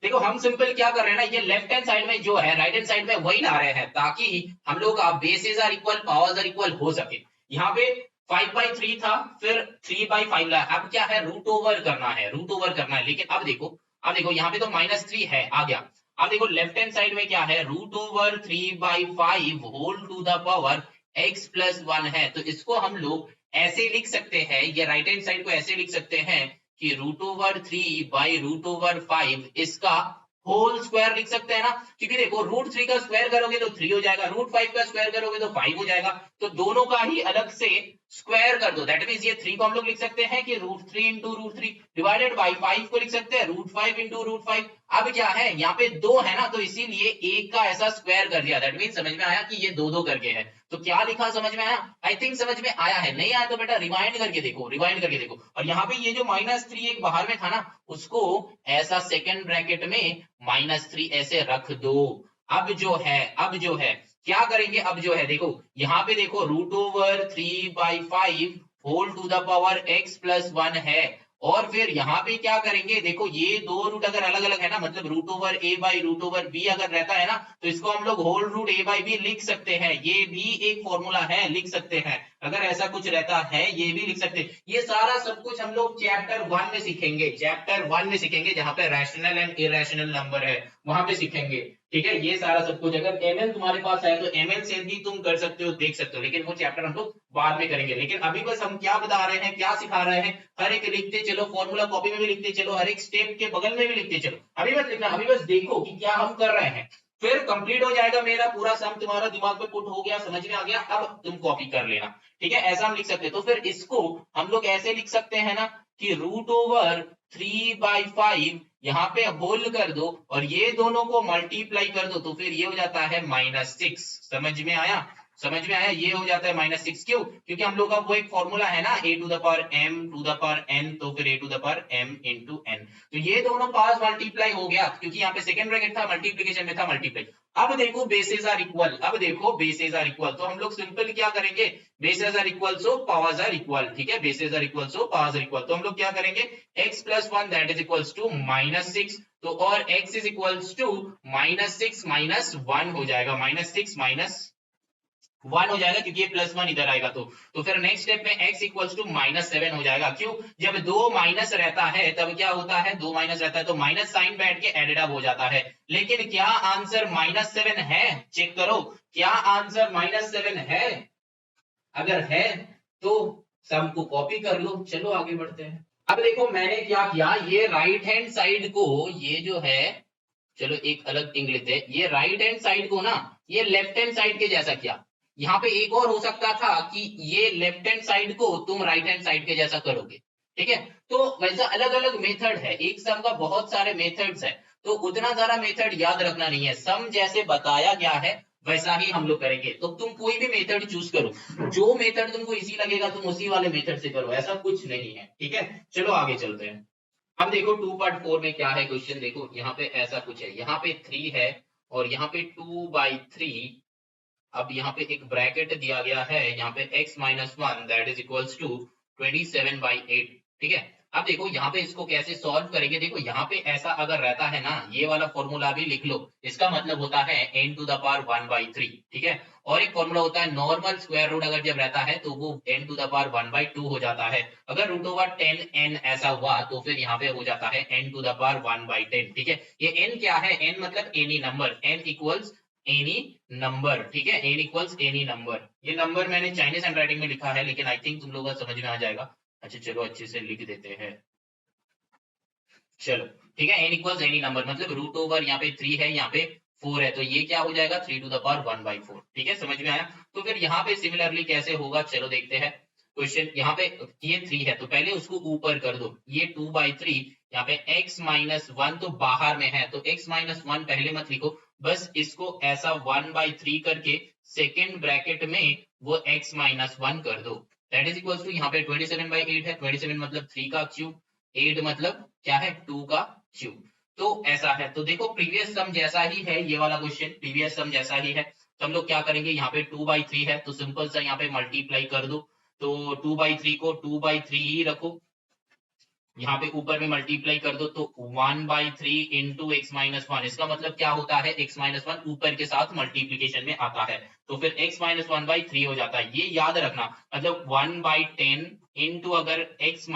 देखो हम सिंपल क्या कर रहे हैं ना, ये लेफ्ट हैंड साइड में जो है राइट हैंड साइड में वही ला रहे हैं, ताकि हम लोग bases are equal, powers are equal हो सके। यहाँ पे 5/3 था, फिर 3/5 ला, अब क्या है रूट ओवर करना है, रूट ओवर करना है, लेकिन अब देखो यहाँ पे तो -3 है आ गया। अब देखो लेफ्ट हैंड साइड में क्या है, root over 3/5 whole to the power x plus 1 है, तो इसको हम लोग ऐसे लिख सकते हैं, ये राइट हैंड साइड को ऐसे लिख सकते हैं कि रूट ओवर 3/√5 इसका होल स्क्वायर लिख सकते हैं ना, क्योंकि देखो √3 का स्क्वायर करोगे तो 3 हो जाएगा, √5 का स्क्वायर करोगे तो 5 हो जाएगा, तो दोनों का ही अलग से स्क्वायर कर दो, दैट मींस ये 3 को हम लोग लिख सकते हैं कि √3 इंटू √3 डिवाइडेड बाय 5 को लिख सकते हैं √5 इंटू √5। अब क्या है यहाँ पे 2 है ना, तो इसीलिए एक का ऐसा स्क्वायर कर दिया, दैट मींस समझ में आया कि ये 2 करके है, तो क्या लिखा समझ में आया, आई थिंक समझ में आया है, नहीं आया तो बेटा रिवाइंड करके देखो, रिवाइंड करके देखो। और यहाँ पे ये जो -3 एक बाहर में था ना, उसको ऐसा सेकंड ब्रैकेट में -3 ऐसे रख दो। अब जो है क्या करेंगे, अब जो है देखो यहाँ पे देखो root over 3/5 whole to the power x plus 1 है, और फिर यहाँ पे क्या करेंगे, देखो ये 2 रूट अगर अलग अलग है ना, मतलब root over a by root over b अगर रहता है ना, तो इसको हम लोग whole root a by b लिख सकते हैं, ये भी एक फॉर्मूला है, लिख सकते हैं, अगर ऐसा कुछ रहता है ये भी लिख सकते हैं। ये सारा सब कुछ हम लोग चैप्टर 1 में सीखेंगे, चैप्टर 1 में सीखेंगे, जहां पे रैशनल एंड इरेशनल नंबर है वहां पे सीखेंगे। ठीक है, ये सारा सब कुछ अगर ml तुम्हारे पास है तो ml से भी तुम कर सकते हो, देख सकते हो, लेकिन वो चैप्टर हम लोग बाद में करेंगे। लेकिन अभी बस हम क्या बता रहे हैं, क्या सिखा रहे हैं, हर एक लिखते चलो, फॉर्मूला कॉपी में भी लिखते चलो, हर एक स्टेप के बगल में भी लिखते चलो। अभी मत लिखना, अभी बस देखो कि क्या हम कर रहे हैं, फिर कंप्लीट हो जाएगा मेरा पूरा सम, तुम्हारा दिमाग में पुट हो गया, समझ में आ गया, अब तुम कॉपी कर लेना। ठीक है, ऐसा हम लिख सकते हैं। तो फिर इसको हम लोग ऐसे लिख सकते हैं ना कि √3/5 यहाँ पे होल कर दो और ये दोनों को मल्टीप्लाई कर दो, तो फिर ये हो जाता है -6। समझ में आया, समझ में आया, ये हो जाता है -6। क्यों? क्योंकि हम लोग का वो एक फॉर्मूला है ना, a⁴m⁴n, तो फिर a⁴m into n, तो ये दोनों पास मल्टीप्लाई हो गया, क्योंकि यहाँ पे सेकंड ब्रैकेट था, मल्टीप्लीकेशन में था मल्टीप्लाई। अब देखो बेसेस आर इक्वल, अब देखो बेसेस आर इक्वल, तो हम लोग सिंपल क्या करेंगे, bases are equal so powers are equal. ठीक है, bases are equal so powers are equal, तो हम लोग क्या करेंगे, x + 1 that is equals to -6, तो और x इज इक्वल्स टू -6 - 1 हो जाएगा, -6 - 1 हो जाएगा, क्योंकि ये +1 इधर आएगा तो फिर नेक्स्ट स्टेप में x इक्वल्स टू -7 हो जाएगा। क्यों? जब दो माइनस रहता है तब क्या होता है, दो माइनस रहता है तो माइनस साइन बैठ के एडेड अप हो जाता है। लेकिन क्या आंसर -7 है? चेक करो, क्या आंसर -7 है? अगर है तो सम को कॉपी कर लो। चलो आगे बढ़ते हैं। अब देखो मैंने क्या किया, ये राइट हैंड साइड को, ये जो है, चलो एक अलग थिंग लेते हैं, ये राइट हैंड साइड को ना ये लेफ्ट हैंड साइड के जैसा किया। यहाँ पे एक और हो सकता था कि ये लेफ्ट हैंड साइड को तुम राइट हैंड साइड के जैसा करोगे। ठीक है, तो वैसा अलग अलग मेथड है, एक सम का बहुत सारे मेथड्स है, तो उतना सारा मेथड याद रखना नहीं है, सम जैसे बताया गया है वैसा ही हम लोग करेंगे। तो तुम कोई भी मेथड चूज करो, जो मेथड तुमको इजी लगेगा तुम उसी वाले मेथड से करो, ऐसा कुछ नहीं है। ठीक है, चलो आगे चलते हैं। अब देखो 2 पार्ट 4 में क्या है क्वेश्चन, देखो यहाँ पे ऐसा कुछ है, यहाँ पे 3 है और यहाँ पे 2/3। अब यहाँ पे एक ब्रैकेट दिया गया है, यहाँ पे x - 1 that is equals to 27/8। ठीक है, अब देखो यहाँ पे इसको कैसे सॉल्व करेंगे, देखो यहाँ पे ऐसा अगर रहता है ना, ये वाला फॉर्मूला भी लिख लो, इसका मतलब होता है n⁻⁴ ठीक है, और एक फॉर्मूला होता है नॉर्मल स्क्वायर रूट, अगर जब रहता है तो वो n⁻⁴ हो जाता है। अगर √10n ऐसा हुआ तो फिर यहाँ पे हो जाता है n⁻⁴10। ठीक है, ये n क्या है, n मतलब any number, n equals any number. ठीक है, n इक्वल्स एनी नंबर, ये नंबर मैंने चाइनीज हैंडराइटिंग में लिखा है, लेकिन आई थिंक तुम लोगों को समझ में आ जाएगा। अच्छा चलो अच्छे से लिख देते हैं, चलो ठीक है, n इक्वल्स एनी नंबर मतलब √ यहाँ पे 3 है, यहाँ पे 4 है, तो ये क्या हो जाएगा 3⁴ ठीक है, समझ में आया। तो फिर यहाँ पे सिमिलरली कैसे होगा, चलो देखते हैं। क्वेश्चन यहाँ पे ये 3 है तो पहले उसको ऊपर कर दो, ये 2/3, यहाँ पे x - 1 तो बाहर में है, तो x - 1 पहले मत लिखो, बस इसको ऐसा 1/3 करके सेकेंड ब्रैकेट में वो x - 1 कर दो, दैट इज इक्वल टू यहाँ पे 27/8 है, 27 मतलब 3 का क्यूब, 8 मतलब क्या है 2 का क्यूब, तो ऐसा है। तो देखो प्रीवियस सम जैसा ही है, ये वाला क्वेश्चन प्रीवियस सम जैसा ही है, तो हम लोग क्या करेंगे, यहाँ पे 2/3 है तो सिंपल सा यहाँ पे मल्टीप्लाई कर दो, तो 2/3 को 2/3 ही रखो, यहाँ पे ऊपर में मल्टीप्लाई कर दो, तो 1/3 इंटू x - 1, इसका मतलब क्या होता है, x - 1 ऊपर के साथ मल्टीप्लीकेशन में आता है, तो फिर x - 1/3 हो जाता है, ये याद रखना। मतलब 1/10 इंटू अगर x -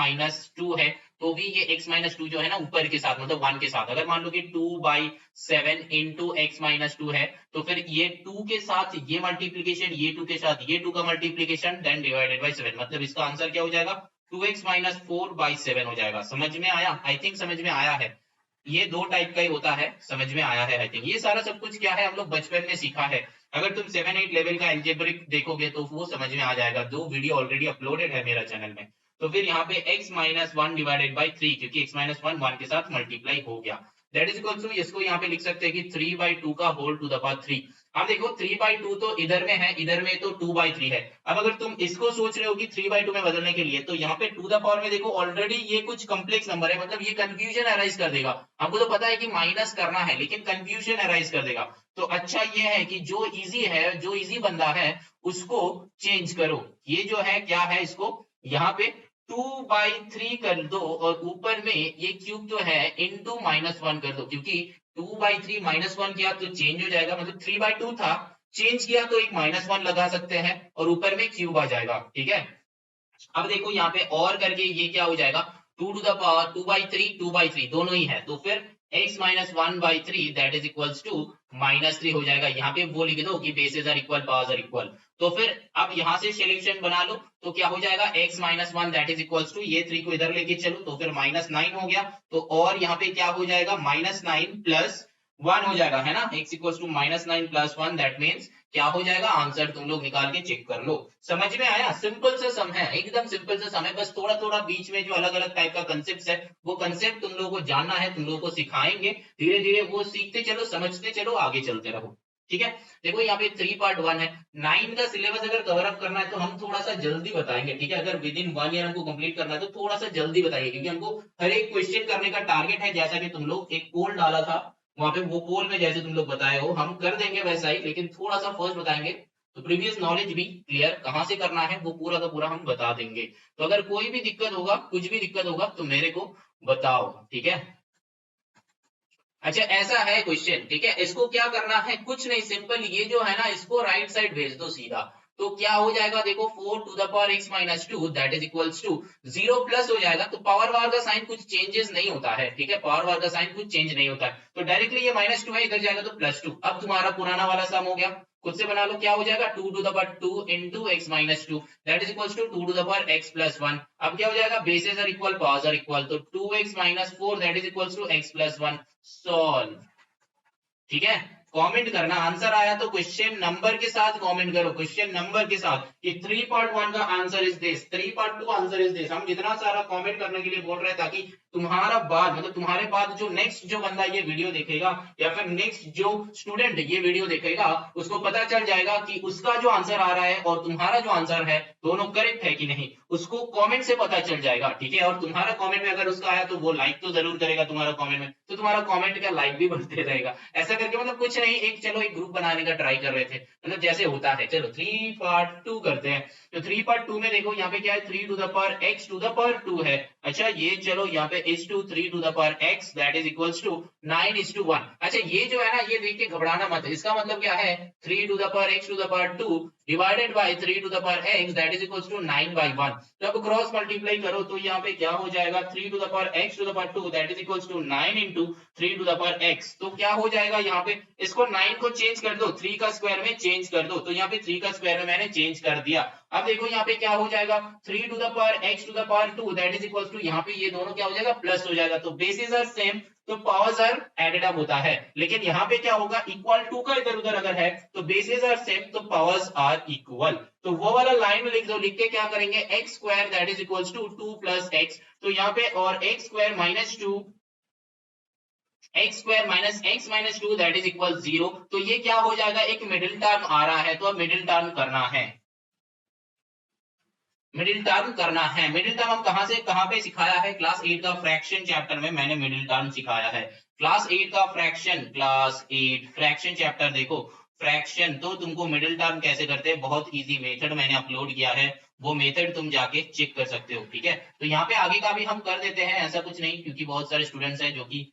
2 है तो भी ये x - 2 जो है ना ऊपर के साथ मतलब 1 के साथ, अगर मान लो कि 2/7 इंटू x - 2 है तो फिर ये 2 के साथ ये मल्टीप्लीकेशन, ये 2 के साथ ये 2 का मल्टीप्लीकेशन, देन डिवाइडेड बाय 7, मतलब इसका आंसर क्या हो जाएगा 2x - 4/7 हो जाएगा। समझ में आया, आई थिंक समझ में आया है, ये दो टाइप का ही होता है, समझ में आया है आई थिंक। ये सारा सब कुछ क्या है हम लोग बचपन में सीखा है, अगर तुम 7-8 लेवल का एल्जेब्रिक देखोगे तो वो समझ में आ जाएगा, दो वीडियो ऑलरेडी अपलोडेड है मेरा चैनल में। तो फिर यहाँ पे x - 1 डिवाइडेड बाई 3, क्योंकि x - 1 के साथ मल्टीप्लाई हो गया, दैट इज इक्वल टू, इसको यहाँ पे लिख सकते हैं कि 3/2 का होल टू द पावर 3। अब देखो 3/2 तो इधर में है, इधर में तो 2/3 है। अब अगर तुम इसको सोच रहे हो कि 3/2 में बदलने के लिए, तो यहाँ पे टू द पावर में देखो ऑलरेडी ये कुछ कॉम्प्लेक्स नंबर है, मतलब ये कंफ्यूजन अराइज कर देगा। हमको तो पता है कि माइनस करना है, लेकिन कंफ्यूजन अराइज कर देगा। तो अच्छा ये है कि जो इजी है, जो इजी बंदा है उसको चेंज करो, ये जो है क्या है, इसको यहाँ पे 2/3 कर दो और ऊपर में ये क्यूब जो है इंटू -1 कर दो, क्योंकि 2/3 -1 किया तो चेंज हो जाएगा, मतलब 3/2 था, चेंज किया तो एक -1 लगा सकते हैं और ऊपर में क्यूब आ जाएगा। ठीक है, अब देखो यहाँ पे और करके ये क्या हो जाएगा 2 टू द पावर 2/3 2/3 दोनों ही है, तो फिर x minus 1/3 that is equals to -3 हो जाएगा। यहाँ पे वो लिख दो कि bases are equal, powers are equal. तो फिर अब यहाँ से सोल्यूशन बना लो, तो क्या हो जाएगा x minus 1 that is equals to, ये 3 को इधर लेके चलो तो फिर -9 हो गया। तो और यहाँ पे क्या हो जाएगा, -9 प्लस 1 हो जाएगा, है ना। x equals to -9 plus 1 that means क्या हो जाएगा, आंसर तुम लोग निकाल के चेक कर लो। समझ में आया, सिंपल सा सम है, एकदम सिंपल सा सम है। बस थोड़ा थोड़ा बीच में जो अलग अलग टाइप का कंसेप्ट है वो कंसेप्ट तुम लोगों को जानना है, तुम लोगों को सिखाएंगे, धीरे धीरे वो सीखते चलो, समझते चलो, आगे चलते रहो। ठीक है, देखो यहाँ पे 3 पार्ट 1 है। 9 का सिलेबस अगर कवर अप करना है तो हम थोड़ा सा जल्दी बताएंगे, ठीक है। अगर विद इन 1 ईयर हमको कंप्लीट करना है तो थोड़ा सा जल्दी बताइए, क्योंकि हमको हर एक क्वेश्चन करने का टारगेट है। जैसा कि तुम लोग एक पोल डाला था, वहां पे वो पोल में जैसे तुम लोग बताए हो हम कर देंगे वैसा ही, लेकिन थोड़ा सा फर्स्ट बताएंगे तो प्रीवियस नॉलेज भी क्लियर कहां से करना है वो पूरा का पूरा हम बता देंगे। तो अगर कोई भी दिक्कत होगा, कुछ भी दिक्कत होगा तो मेरे को बताओ, ठीक है। अच्छा ऐसा है क्वेश्चन, ठीक है, इसको क्या करना है, कुछ नहीं, सिंपल ये जो है ना इसको राइट साइड भेज दो सीधा। तो क्या हो जाएगा, देखो 4 to the power x minus 2 that is equals to 0 plus हो जाएगा। तो पावर वार का साइन कुछ चेंजेस नहीं होता है, ठीक है, पावर वार का साइन कुछ चेंज नहीं होता है। तो डायरेक्टली ये -2 है, इधर जाएगा तो +2। अब तुम्हारा पुराना वाला सम हो गया, खुद से बना लो, क्या हो जाएगा 2 to the power 2 into x minus 2 that is equals to 2 to the power x plus 1। अब क्या हो जाएगा, bases are equal, powers are equal, तो 2x minus 4 that is equals to x plus 1। Solve, ठीक है। कमेंट करना, आंसर आया तो क्वेश्चन नंबर के साथ कमेंट करो, क्वेश्चन नंबर के साथ कि 3 पार्ट 1 का answer is this, 3 part 2 answer is this. हम इतना सारा कमेंट करने के लिए बोल रहे हैं ताकि तुम्हारा बाद, मतलब तुम्हारे बाद जो नेक्स्ट जो बंदा ये वीडियो देखेगा या फिर नेक्स्ट जो स्टूडेंट ये वीडियो देखेगा उसको पता चल जाएगा कि उसका जो आंसर आ रहा है और तुम्हारा जो आंसर है दोनों करेक्ट है कि नहीं, उसको कमेंट से पता चल जाएगा, ठीक है। और तुम्हारा कमेंट में अगर उसका आया तो वो लाइक तो जरूर करेगा तुम्हारा कमेंट में, तो तुम्हारा कमेंट का लाइक भी बढ़ते रहेगा। ऐसा करके मतलब कुछ नहीं, एक चलो एक ग्रुप बनाने का ट्राई कर रहे थे, मतलब जैसे होता है। चलो 3 पार्ट 2 करते हैं। तो 3 पार्ट 2 में देखो यहाँ पे क्या है, 3 to the power x to the power 2 है। अच्छा ये चलो यहाँ पे is to 3 to the power x that is equals to 9:1। अच्छा ये जो है ना, ये देख के घबराना मत, इसका मतलब क्या है 3 to the power x to the power 2 divided by 3 to the power x that is equals to 9/1। तो अब क्रॉस मल्टीप्लाई करो तो यहाँ पे क्या हो जाएगा, 3 to the power x to the power 2 that is equals to 9 into 3 to the power x। तो क्या हो जाएगा, यहाँ पे इसको 9 को चेंज कर दो, 3 का स्क्वायर में चेंज कर दो, तो यहाँ पे 3 का स्क्वायर में मैंने चेंज कर दिया। अब देखो यहाँ पे क्या हो जाएगा, 3 to the power x to the power 2 that is equals to, यहाँ पे ये दोनों क्या हो जाएगा, प्लस हो जाएगा। तो बेसिस आर सेम तो पावर्स आर एडेड अप होता है, लेकिन यहाँ पे क्या होगा, इक्वल टू का इधर उधर अगर है तो बेसिस आर सेम तो पावर्स आर इक्वल। तो वो वाला लाइन में लिख दो, लिख के क्या करेंगे, x square that is equals to 2 plus x। तो यहाँ पे और x square minus 2 x square minus x minus 2 that is equal 0। तो ये क्या हो जाएगा, एक मिडिल टर्म आ रहा है, तो अब मिडिल टर्म करना है, मिडिल टर्म करना है। मिडिल टर्म हम कहां से कहां पे सिखाया है, क्लास 8 का फ्रैक्शन चैप्टर में मैंने मिडिल टर्म सिखाया है। क्लास 8 का फ्रैक्शन, क्लास 8 फ्रैक्शन चैप्टर देखो, फ्रैक्शन तो तुमको मिडिल टर्म कैसे करते हैं, बहुत इजी मेथड मैंने अपलोड किया है, वो मेथड तुम जाके चेक कर सकते हो, ठीक है। तो यहाँ पे आगे का भी हम कर देते हैं, ऐसा कुछ नहीं, क्योंकि बहुत सारे स्टूडेंट्स हैं जो कि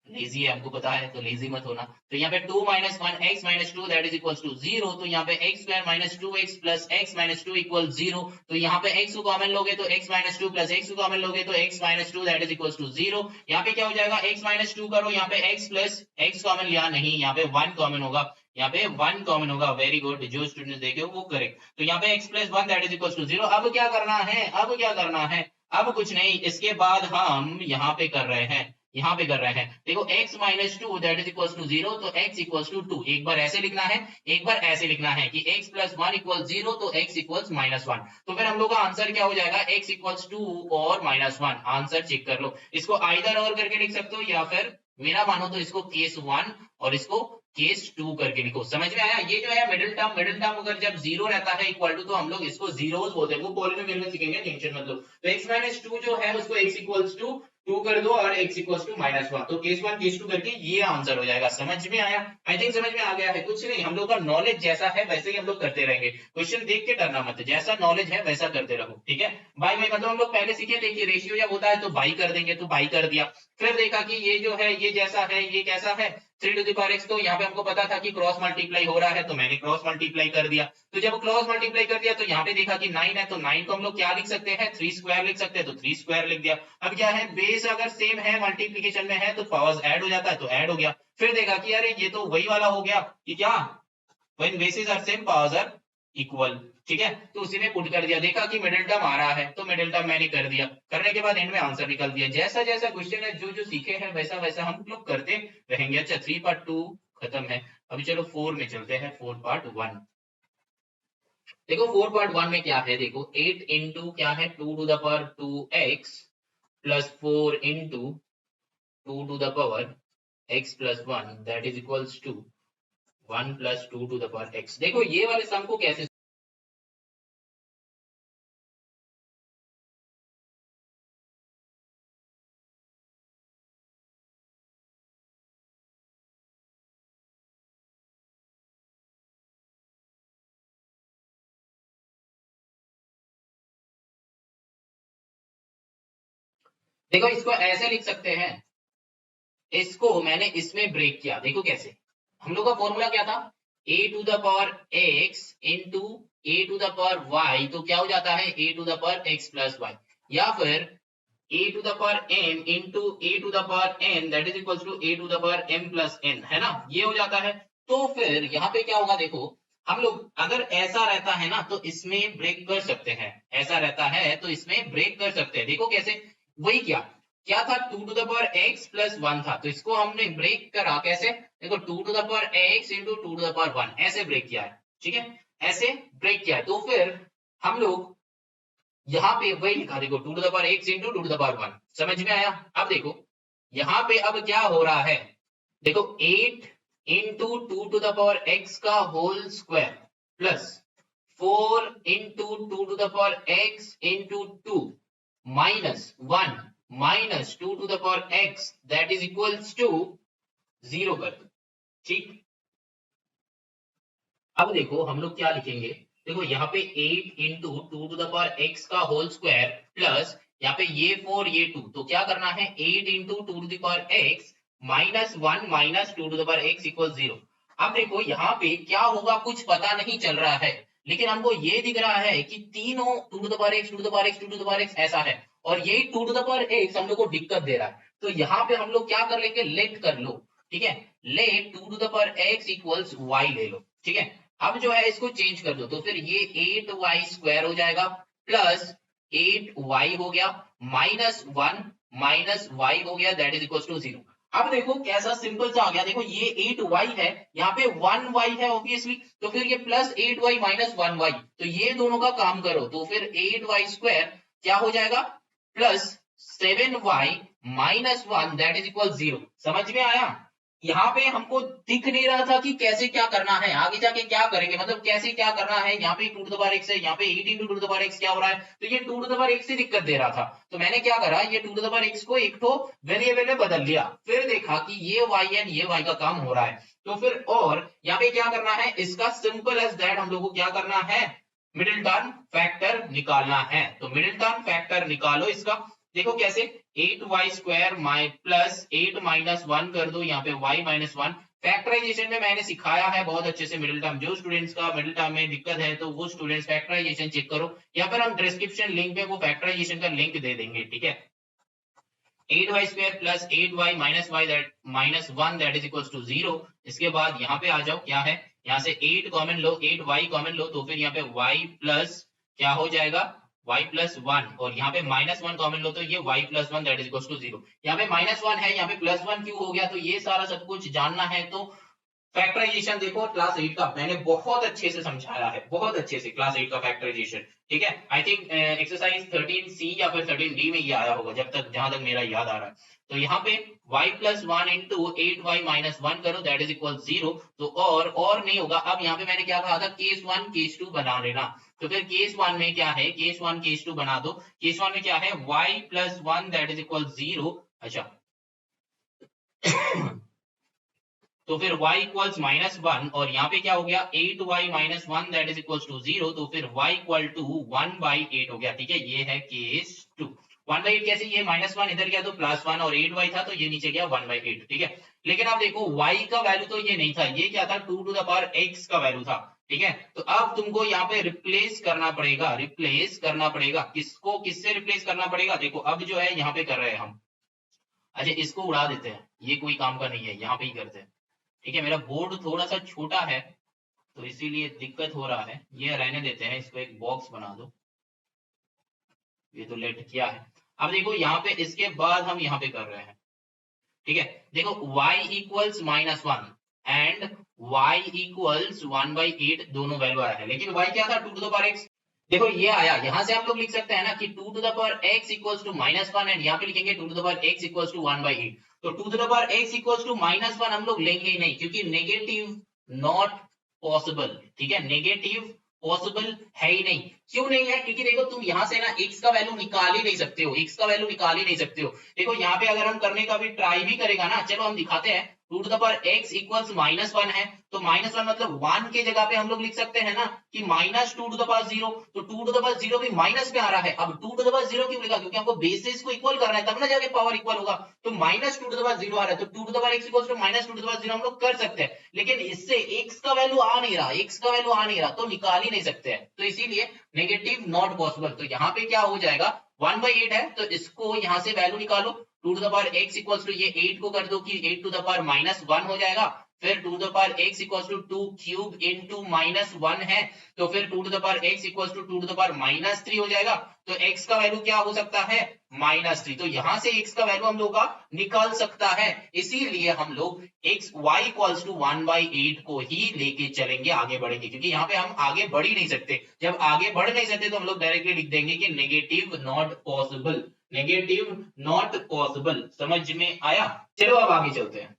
लेजी है, हमको पता है, तो लेजी मत होना। तो यहाँ पे 2 minus 1 x minus 2 that is equal to 0। तो यहाँ पे x square minus 2x plus x minus 2 equal 0। तो यहाँ पे x को कॉमन लोगे तो x माइनस 2 प्लस x को कॉमन लोगे तो x minus 2 that is equal to 0। यहाँ पे क्या हो जाएगा, x माइनस 2 करो, यहाँ पे x प्लस x कॉमन लिया नहीं, यहाँ पे 1 कॉमन होगा, यहाँ पे 1 कॉमन होगा। वेरी गुड, जो स्टूडेंट देखे वो करेक्ट। तो यहाँ पे x plus 1 that is equal to 0। अब क्या करना है, अब क्या करना है, अब कुछ नहीं, इसके बाद हम यहाँ पे कर रहे हैं, यहाँ पे कर रहे हैं, देखो x minus 2 that is equal to 0, तो x इक्वल टू 2। एक बार ऐसे लिखना है, एक बार ऐसे लिखना है कि x प्लस 1 इक्वल 0, तो x इक्वल माइनस 1। तो फिर हम लोग का आंसर क्या हो जाएगा, x इक्वल 2 और माइनस 1। आंसर चेक कर लो, इसको आइदर और करके लिख सकते हो, या फिर मेरा मानो तो इसको केस 1 और इसको केस 2 करके लिखो। समझ में आया, ये जो है मिडिल टर्म, मिडिल टर्म अगर जब 0 रहता है इक्वल टू, तो हम लोग इसको जीरोस बोलते हैं, वो पॉलिनोमियल में सीखेंगे, टेंशन मत लो। तो x माइनस 2 जो है उसको x इक्वल्स टू 2 कर दो और x इक्वल्स टू माइनस 1, तो केस 1 केस 2 करके ये आंसर हो जाएगा। समझ में आया, आई थिंक समझ में आ गया है। कुछ नहीं, हम लोग का नॉलेज जैसा है वैसे ही हम लोग करते रहेंगे, क्वेश्चन देख के डरना मत, जैसा नॉलेज है वैसा करते रहो, ठीक है। बाई बाई मतलब हम लोग पहले सीखे थे कि रेशियो जब होता है तो बाई कर देंगे, तो बाई कर दिया, फिर देखा कि ये जो है ये जैसा है, ये कैसा है 3 टू द पावर x, तो यहाँ पे हमको पता था कि क्रॉस मल्टीप्लाई हो रहा है, तो मैंने क्रॉस मल्टीप्लाई कर दिया। तो जब क्रॉस मल्टीप्लाई कर दिया तो यहाँ पे देखा कि 9 है, तो 9 को हम लोग क्या लिख सकते हैं, 3 स्क्वायर लिख सकते हैं, तो 3 स्क्वायर लिख दिया। अब क्या है, बेस बेस अगर सेम है, मल्टीप्लीकेशन में है, तो पावर्स ऐड हो जाता है, तो ऐड हो गया। फिर देखा कि अरे ये तो वही वाला हो गया कि क्या, when basis are same powers are equal, ठीक है। तो उसी में पुट कर दिया, देखा कि मिडिल टर्म आ रहा है, तो मिडिल टर्म मैंने कर दिया, करने के बाद एंड में आंसर निकल दिया। जैसा जैसा क्वेश्चन है, जो जो सीखे हैं वैसा वैसा हम लोग करते रहेंगे। अच्छा 3 पार्ट 2 खत्म है, अभी चलो 4 में चलते हैं, 4 पार्ट 1। देखो 4 पार्ट 1 में क्या है, देखो 8 इंटू क्या है 2 to the power 2x plus 4 into 2 to the power x plus 1 that is equals to 1 plus 2 to the power x। देखो ये वाले सम को कैसे, देखो इसको ऐसे लिख सकते हैं, इसको मैंने इसमें ब्रेक किया, देखो कैसे। हम लोग का फॉर्मूला क्या था, a to the power x into a to the power y, तो क्या हो जाता है a to the power x plus y, या फिर a to the power m into a to the power n that is equal to a to the power m plus n, है ना, ये हो जाता है। तो फिर यहाँ पे क्या होगा, देखो हम लोग अगर ऐसा रहता है ना तो इसमें ब्रेक कर सकते हैं, ऐसा रहता है तो इसमें ब्रेक कर सकते हैं। देखो कैसे, वही क्या क्या था 2 to the power x plus 1 था, तो इसको हमने ब्रेक करा कैसे, देखो 2 to the power x into 2 to the power 1 ऐसे ब्रेक किया है, ठीक है, ऐसे ब्रेक किया है। तो फिर हम लोग यहाँ पे वही लिखा, देखो 2 to the power x into 2 to the power 1, समझ में आया। अब देखो यहाँ पे अब क्या हो रहा है, देखो 8 into 2 to the power x का whole square plus 4 into 2 to the power x into 2 minus 1 minus 2 to the power x that is equals to 0 कर दो, ठीक। अब देखो हम लोग क्या लिखेंगे, देखो यहाँ पे 8 into 2 to the power x का होल स्क्वायर प्लस यहाँ पे ये 4 ये 2, तो क्या करना है 8 into 2 to the power x minus 1 minus 2 to the power x equal 0। अब देखो यहाँ पे क्या होगा कुछ पता नहीं चल रहा है, लेकिन हमको ये दिख रहा है कि तीनों 2 to the power x 2 to the power x 2 to the power x ऐसा है, और यही 2 टू द पावर x हम लोग को दिक्कत दे रहा है। तो यहाँ पे हम लोग क्या कर लेंगे, लेट कर लो, ठीक है, let 2 to the power x equals y ले लो, ठीक है। अब जो है इसको चेंज कर दो, तो फिर ये 8y स्क्वायर हो जाएगा प्लस 8y हो गया माइनस 1 माइनस y हो गया दैट इज इक्वल टू 0। अब देखो कैसा सिंपल सा आ गया, देखो ये 8y है, यहाँ पे 1y है ऑब्वियसली, तो फिर ये प्लस 8y माइनस 1y, तो ये दोनों का काम करो, तो फिर 8y स्क्वायर क्या हो जाएगा plus 7y minus 1 that is equal 0। समझ में आया। यहाँ पे हमको दिख नहीं रहा था कि कैसे क्या करना है, आगे जाके क्या करेंगे, मतलब कैसे क्या करना है। यहाँ पे 2 टू द पावर x है, यहाँ पे 8 into 2 to the power x क्या हो रहा है, तो ये 2 टू द पावर x से दिक्कत दे रहा था, तो मैंने क्या करा, ये 2 टू द पावर x को एक तो वेरिएबल में बदल लिया, फिर देखा कि ये y का काम हो रहा है, तो फिर और यहाँ पे क्या करना है, इसका सिंपल एज दैट हम लोग को क्या करना है, मिडिल टर्म फैक्टर निकालना है। तो मिडिल टर्म फैक्टर निकालो इसका, देखो कैसे 8y स्क्वायर प्लस 8 माइनस 1 कर दो, यहाँ पे y माइनस 1। फैक्टराइजेशन में मैंने सिखाया है बहुत अच्छे से मिडिल टर्म, जो स्टूडेंट्स का मिडिल टर्म में दिक्कत है तो वो स्टूडेंट्स फैक्टराइजेशन चेक करो, या फिर हम डिस्क्रिप्शन लिंक पे वो फैक्टराइजेशन का लिंक दे देंगे, ठीक है। 8y square plus 8y minus y that minus 1 that is equal to 0। इसके बाद यहाँ पे आ जाओ, क्या है, यहाँ से 8 कॉमन लो, 8y कॉमन लो, तो फिर यहाँ पे y प्लस क्या हो जाएगा y प्लस 1, और यहाँ पे माइनस 1 कॉमन लो, तो ये y plus 1 that is equal to 0। यहाँ पे माइनस 1 है, यहाँ पे प्लस 1 क्यों हो गया, तो ये सारा सब कुछ जानना है। तो फैक्टराइजेशन देखो क्लास 8 का मैंने बहुत अच्छे से समझाया है, बहुत अच्छे से क्लास 8 का फैक्टराइजेशन, ठीक है। आई थिंक एक्सरसाइज 13C या फिर 13D में ये आया होगा, जहां तक मेरा याद आ रहा है। तो यहाँ पे y plus 1 into 8y minus 1 करो दैट इज इक्वल 0, तो और नहीं होगा। अब यहाँ पे मैंने क्या कहा था, केस 1 केस 2 बना लेना, तो फिर केस 1 में क्या है, केस 1 केस 2 बना दो। केस 1 में क्या है, y plus 1 that is equal 0, अच्छा तो फिर y इक्वल्स माइनस 1, और यहाँ पे क्या हो गया 8y minus 1 that is equals to 0, तो फिर y इक्वल टू 1/8 हो गया, ठीक है। ये है केस 2। 1/8 कैसे, ये माइनस 1 इधर गया तो प्लस 1, और 8y था तो ये नीचे गया 1/8, ठीक है। लेकिन अब देखो y का वैल्यू तो ये नहीं था, ये क्या था 2 टू द पावर x का वैल्यू था, ठीक है। तो अब तुमको यहाँ पे रिप्लेस करना पड़ेगा, रिप्लेस करना पड़ेगा, किसको किससे रिप्लेस करना पड़ेगा, देखो अब जो है यहाँ पे कर रहे हैं हम, अच्छा इसको उड़ा देते हैं, ये कोई काम का नहीं है, यहाँ पे ही करते हैं। ठीक है, मेरा बोर्ड थोड़ा सा छोटा है तो इसीलिए दिक्कत हो रहा है, ये रहने देते हैं, इसको एक बॉक्स बना दो। ये तो लेट किया है। अब देखो यहाँ पे इसके बाद हम यहाँ पे कर रहे हैं। ठीक है, देखो y equals -1 and y equals 1/8 दोनों वैल्यू आया है, लेकिन y क्या था 2 टू द पावर x। देखो ये आया, यहां से हम लोग लिख सकते हैं ना कि 2 to the power x equals to -1 and यहाँ पे लिखेंगे 2 to the power x equals to 1/8। तो 2 to the power x equals to -1 हम लोग लेंगे ही नहीं, क्योंकि नेगेटिव नॉट पॉसिबल। ठीक है, नेगेटिव पॉसिबल है ही नहीं। क्यों नहीं है? क्योंकि देखो तुम यहां से ना x का वैल्यू निकाल ही नहीं सकते हो, x का वैल्यू निकाल ही नहीं सकते हो। देखो यहाँ पे अगर हम करने का भी ट्राई भी करेगा ना, चलो हम दिखाते हैं। 2 to the power x equals -1 है, तो -1 मतलब 1 के जगह पे हम लोग लिख सकते हैं ना कि -2 टू द पावर 0। तो 2 टू द पावर 0 भी माइनस में आ रहा है। अब 2 टू द पावर 0 क्यों लिखा? क्योंकि हमको बेसिस को इक्वल करना है, तब ना जाके पावर इक्वल होगा। तो -2 टू द पावर 0 आ रहा है, तो 2 to the power x equals to -2 to the power 0 हम लोग कर सकते हैं। लेकिन इससे x का वैल्यू आ नहीं रहा, x का वैल्यू आ नहीं रहा, तो निकाल ही नहीं सकते हैं। तो इसीलिए नेगेटिव नॉट पॉसिबल। तो यहाँ पे क्या हो जाएगा, 1/8 है, तो इसको यहाँ से वैल्यू निकालो। 2 to the power x equals to ये 8 को कर दो कि 8 टू द पावर -1 हो जाएगा। फिर 2 to the power x equals to 2 cube into -1 है, तो फिर 2 to the power x equals to 2 to the power -3 हो जाएगा। तो x का वैल्यू क्या हो सकता है, -3। तो यहां से x का वैल्यू हम लोग का निकल सकता है। इसीलिए हम लोग x y इक्वल्स टू 1/8 को ही लेके चलेंगे, आगे बढ़ेंगे, क्योंकि यहाँ पे हम आगे बढ़ ही नहीं सकते। जब आगे बढ़ नहीं सकते तो हम लोग डायरेक्टली लिख देंगे कि negative not possible, negative not possible. समझ में आया? चलो अब आगे चलते हैं।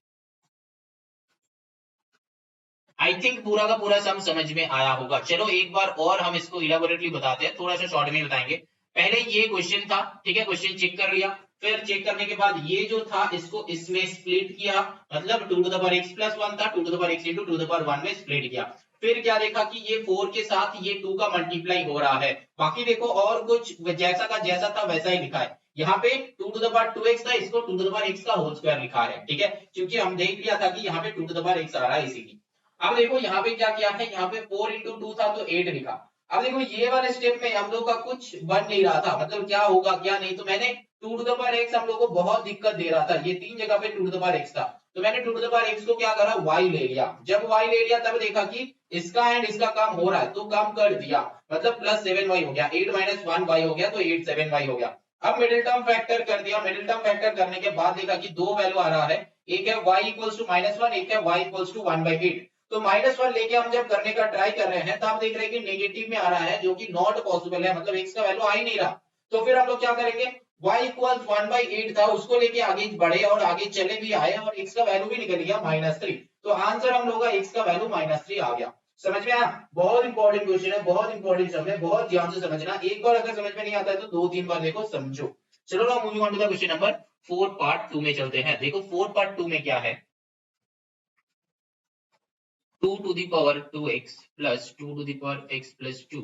आई थिंक पूरा का पूरा सम समझ में आया होगा। चलो एक बार और हम इसको इलाबोरेटली बताते हैं, थोड़ा सा शॉर्ट में बताएंगे। पहले ये क्वेश्चन था, ठीक है, क्वेश्चन चेक कर लिया। फिर चेक करने के बाद ये जो था इसको इसमें स्प्लिट किया, मतलब 2 to the power x plus 1 था, 2 to the power x into 2 to the power 1 में स्प्लिट किया। फिर क्या देखा कि ये 4 के साथ ये 2 का मल्टीप्लाई हो रहा है। बाकी देखो और कुछ जैसा का जैसा था वैसा ही लिखा है। यहाँ पे 2 टू द पावर 2x था, इसको 2 टू द पावर x का होल स्क्वायर लिखा है। ठीक है, क्योंकि हम देख लिया था कि यहाँ पे 2 टू द पावर x आ रहा है इसीलिए। अब देखो यहाँ पे क्या किया है, यहाँ पे 4 इंटू 2 था तो 8 लिखा। अब देखो ये वाले स्टेप में हम लोग का कुछ बन नहीं रहा था, मतलब क्या होगा क्या नहीं, तो मैंने 2 टू द पावर x हम लोग को बहुत दिक्कत दे रहा था। ये 3 जगह पे 2 टू द पावर x था, तो मैंने 2 टू द पावर x को क्या करा, y ले लिया। जब y ले लिया तब देखा कि इसका एंड इसका काम हो रहा है, तो काम कर दिया, मतलब +7y हो गया, 8 - 1y हो गया, तो 8 7y हो गया। अब मिडिल टर्म फैक्टर कर दिया। मिडिल टर्म फैक्टर करने के बाद देखा कि दो वैल्यू आ रहा है, एक है y इक्वल्स टू -1, एक है y इक्वल्स टू 1/8। तो -1 लेके हम जब करने का ट्राई कर रहे हैं, तो आप देख रहे हैं कि नेगेटिव में आ रहा है, जो कि नॉट पॉसिबल है, मतलब x का वैल्यू आ ही नहीं रहा। तो फिर हम लोग क्या करेंगे, y इक्वल्स 1/8 था, उसको लेके आगे बढ़े और आगे चले भी आए और x का वैल्यू भी निकल गया -3। तो आंसर हम लोग का x का वैल्यू -3 आ गया। समझ में आया? बहुत इंपॉर्टेंट क्वेश्चन है, बहुत इंपॉर्टेंट सम है, बहुत ध्यान से समझना। एक बार अगर समझ में नहीं आता है तो 2-3 बार देखो, समझो। चलो ना moving on to the question number 4 part 2 में चलते हैं। देखो 4 पार्ट 2 में क्या है, 2 to the power 2x plus 2 to the power x plus 2।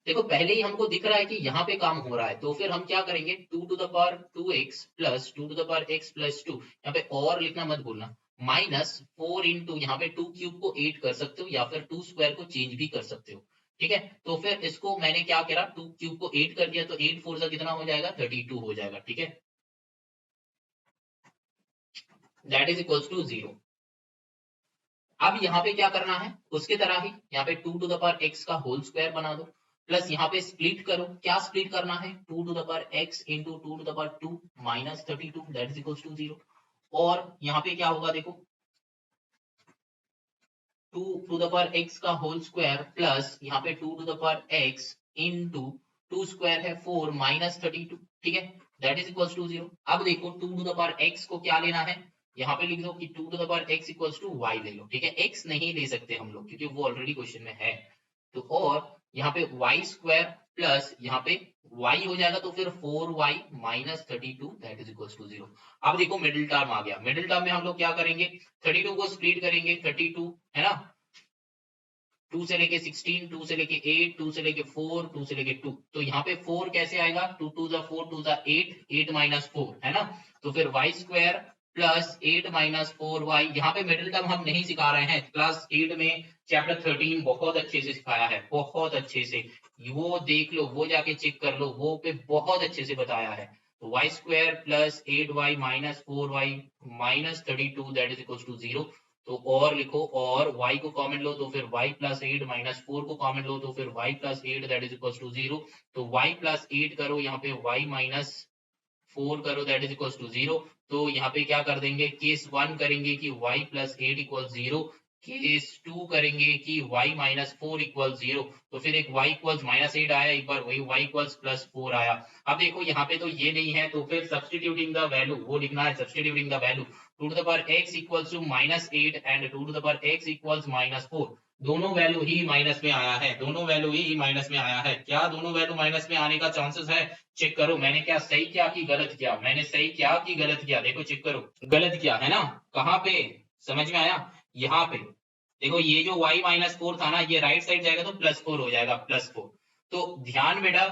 देखो पहले ही हमको दिख रहा है कि यहाँ पे काम हो रहा है, तो फिर हम क्या करेंगे, 2 to the power 2x plus 2 to the power x plus 2, यहाँ पे और लिखना मत भूलना, -4 इंटू यहाँ पे 2 क्यूब को 8 कर सकते हो, या फिर 2 स्क्वायर को चेंज भी कर सकते हो। ठीक है, तो फिर इसको मैंने क्या करा, 2 क्यूब को 8 कर दिया, तो 8 4 कितना हो जाएगा, 32 हो जाएगा। ठीक है, दैट इज इक्वल्स टू 0। अब यहाँ पे क्या करना है, उसके तरह ही यहाँ पे 2 टू द पावर x का होल स्क्वायर बना दो, प्लस यहाँ पे स्प्लिट करो। क्या स्प्लिट करना है, 2 to the power x into 2 to the power 2 -32 that is equals to 0। और यहाँ पे क्या होगा, देखो 2 टू द पावर x का होल स्क्वायर प्लस यहाँ पे 2 to the power x into 2 square है 4 -32। ठीक है, दैट इज इक्वल्स टू 0। अब देखो 2 टू द पावर x को क्या लेना है, यहाँ पे लिख दो कि 2 to the power x equals to y ले लो। ठीक है, x नहीं ले सकते हम लोग क्योंकि वो ऑलरेडी क्वेश्चन में है। तो और यहाँ पे y स्क्वायर प्लस यहाँ पे y हो जाएगा, तो फिर 4y -32 that is equals to 0। अब देखो मिडिल टर्म आ गया। मिडिल टर्म में हम लोग क्या करेंगे, 32 को स्प्लिट करेंगे, 32 है ना, 2 से लेके 16, 2 से लेके 8, 2 से लेके 4, 2 से लेके 2। तो यहाँ पे 4 कैसे आएगा, 2 2 4, 2 8, 8 - 4 है ना। तो फिर y square plus 8 minus 4y। यहाँ पे मिडिल टर्म हम नहीं सिखा रहे हैं, क्लास 8 में चैप्टर 13 बहुत अच्छे से सिखाया है, बहुत अच्छे से। वो देख लो, वो जाके चेक कर लो, वो पे बहुत अच्छे से बताया है। तो Y square plus 8y minus 4y minus 32 that is equal to 0। तो और लिखो, और y को कॉमन लो तो फिर y प्लस 8 माइनस 4 को कॉमन लो तो फिर y plus 8 that is equal to 0। तो y प्लस 8 करो, यहाँ पे y माइनस 4 करो दैट इज इक्वल टू 0। तो यहाँ पे क्या कर देंगे, केस 1 करेंगे कि y प्लस 8 इक्वल 0, केस 2 करेंगे कि y माइनस 4 इक्वल 0। तो फिर एक y इक्वल्स माइनस 8 आया, एक बार वही y इक्वल्स प्लस 4 आया। अब देखो यहाँ पे तो ये नहीं है, तो फिर सब्स्टिट्यूटिंग द वैल्यू, वो लिखना है substituting the value, two to the power x equals to minus 8 and two to the power x equals minus 4। दोनों वैल्यू ही माइनस में आया है, दोनों वैल्यू ही माइनस में आया है। क्या दोनों वैल्यू माइनस में आने का चांसेस है? चेक करो, मैंने क्या सही किया कि गलत किया, मैंने सही किया कि गलत किया, देखो चेक करो, गलत किया है ना। कहाँ पे समझ में आया? यहाँ पे देखो, ये जो y माइनस 4 था ना, ये राइट साइड जाएगा तो प्लस 4 हो जाएगा, प्लस 4। तो ध्यान बेटा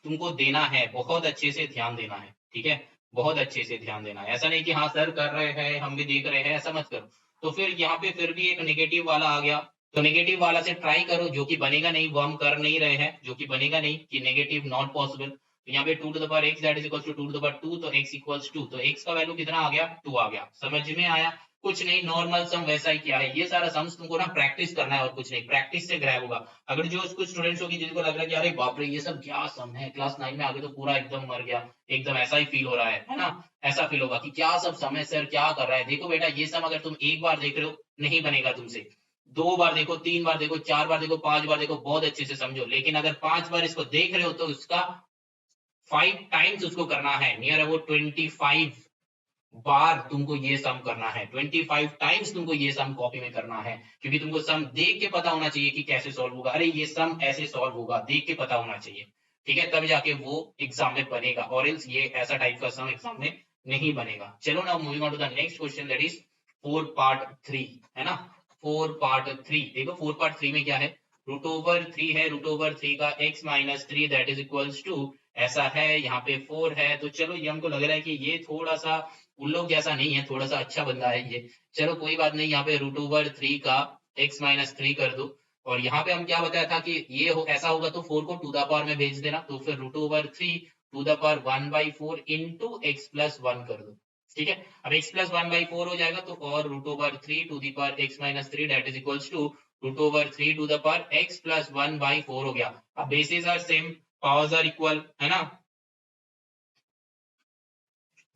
तुमको देना है, बहुत अच्छे से ध्यान देना है, ठीक है, बहुत अच्छे से ध्यान देना है। ऐसा नहीं कि हाँ सर कर रहे हैं हम भी देख रहे हैं, ऐसा मत करो। तो फिर यहाँ पे फिर भी एक नेगेटिव वाला आ गया, तो नेगेटिव वाला से ट्राई करो, जो कि बनेगा नहीं वो हम कर नहीं रहे हैं, जो कि बनेगा नहीं कि नेगेटिव नॉट पॉसिबल। तो यहाँ पे two to the power x that is equal to two to the power 2, तो x इक्वल्स 2, तो x का वैल्यू कितना आ गया, 2 आ गया। समझ में आया? कुछ नहीं, नॉर्मल सम वैसा ही किया है। ये सारा सम्स तुमको ना प्रैक्टिस करना है और कुछ नहीं, प्रैक्टिस से ग्रैब होगा। अगर जो कुछ स्टूडेंट्स होगी जिनको लग रहा है कि अरे बाप रे ये सब क्या सम है, क्लास 9 में आगे तो पूरा एकदम मर गया, एकदम ऐसा ही फील हो रहा है ना, ऐसा फील होगा कि क्या सब सम है सर, क्या कर रहा है। देखो बेटा, ये सम अगर तुम एक बार देख रहे हो नहीं बनेगा तुमसे, 2 बार देखो, 3 बार देखो, 4 बार देखो, 5 बार देखो, बहुत अच्छे से समझो। लेकिन अगर 5 बार इसको देख रहे हो तो उसका 5 टाइम्स उसको करना है, नियर अबाउट 25 बार तुमको ये सम करना है, 25 टाइम्स तुमको ये सम कॉपी में करना है, क्योंकि तुमको सम देख के पता होना चाहिए कि कैसे सॉल्व होगा। अरे ये सम ऐसे सॉल्व होगा, देख के पता होना चाहिए, ठीक है, तब जाके वो एग्जाम में बनेगा, और एल्स ये ऐसा टाइप का सम एग्जाम में नहीं बनेगा। चलो ना, moving on to the next question, that is 4 part 3, है ना। 4 पार्ट 3 देखो, 4 पार्ट 3 में क्या है, √3 है, √3 का x minus 3 that is equals to, ऐसा है, यहाँ पे 4 है। तो चलो, ये हमको लग रहा है कि ये थोड़ा सा उन लोग जैसा नहीं है, थोड़ा सा अच्छा बंदा है ये। चलो कोई बात नहीं, यहाँ पे √3 का x माइनस 3 कर दो, और यहाँ पे हम क्या बताया था कि ये ऐसा होगा तो 4 को टू द पावर में भेज देना, तो फिर √3 to the power 1/4 into x plus 1 कर दो, ठीक है। अब x प्लस 1/4 हो जाएगा, तो और √3 to the power x minus 3 that is equals to √3 to the power x plus 1/4 हो गया। अब basis are same, powers are equal, है ना,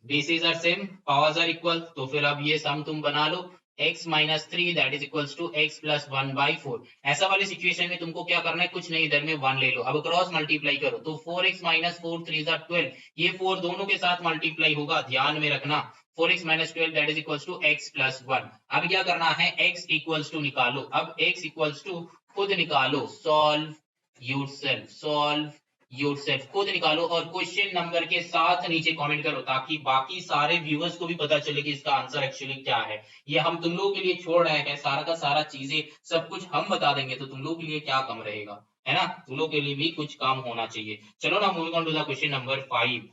basis are same, powers are equal. तो फिर अब ये सम तुम बना लो, x minus 3 that is equals to x plus 1/4। ऐसा वाली सिचुएशन में तुमको क्या करना है, कुछ नहीं, इधर में 1 ले लो, अब क्रॉस मल्टीप्लाई करो, तो 4x माइनस 4 3 12, ये 4 दोनों के साथ मल्टीप्लाई होगा, ध्यान में रखना। 4x minus 12 that is equals to x plus 1। अब क्या करना है, x इक्वल्स टू निकालो, अब x इक्वल्स टू खुद निकालो, सॉल्व योरसेल्फ, सॉल्व योरसेल्फ, खुद निकालो, और क्वेश्चन नंबर के साथ नीचे कमेंट करो, ताकि बाकी सारे व्यूअर्स को भी पता चले कि इसका आंसर एक्चुअली क्या है। ये हम तुम लोगों के लिए छोड़ रहे हैं, सारा का सारा चीजें सब कुछ हम बता देंगे, तो तुम लोगों के लिए क्या कम रहेगा, है ना, तुम लोगों के लिए भी कुछ काम होना चाहिए। चलो ना, moving on to the question number 5।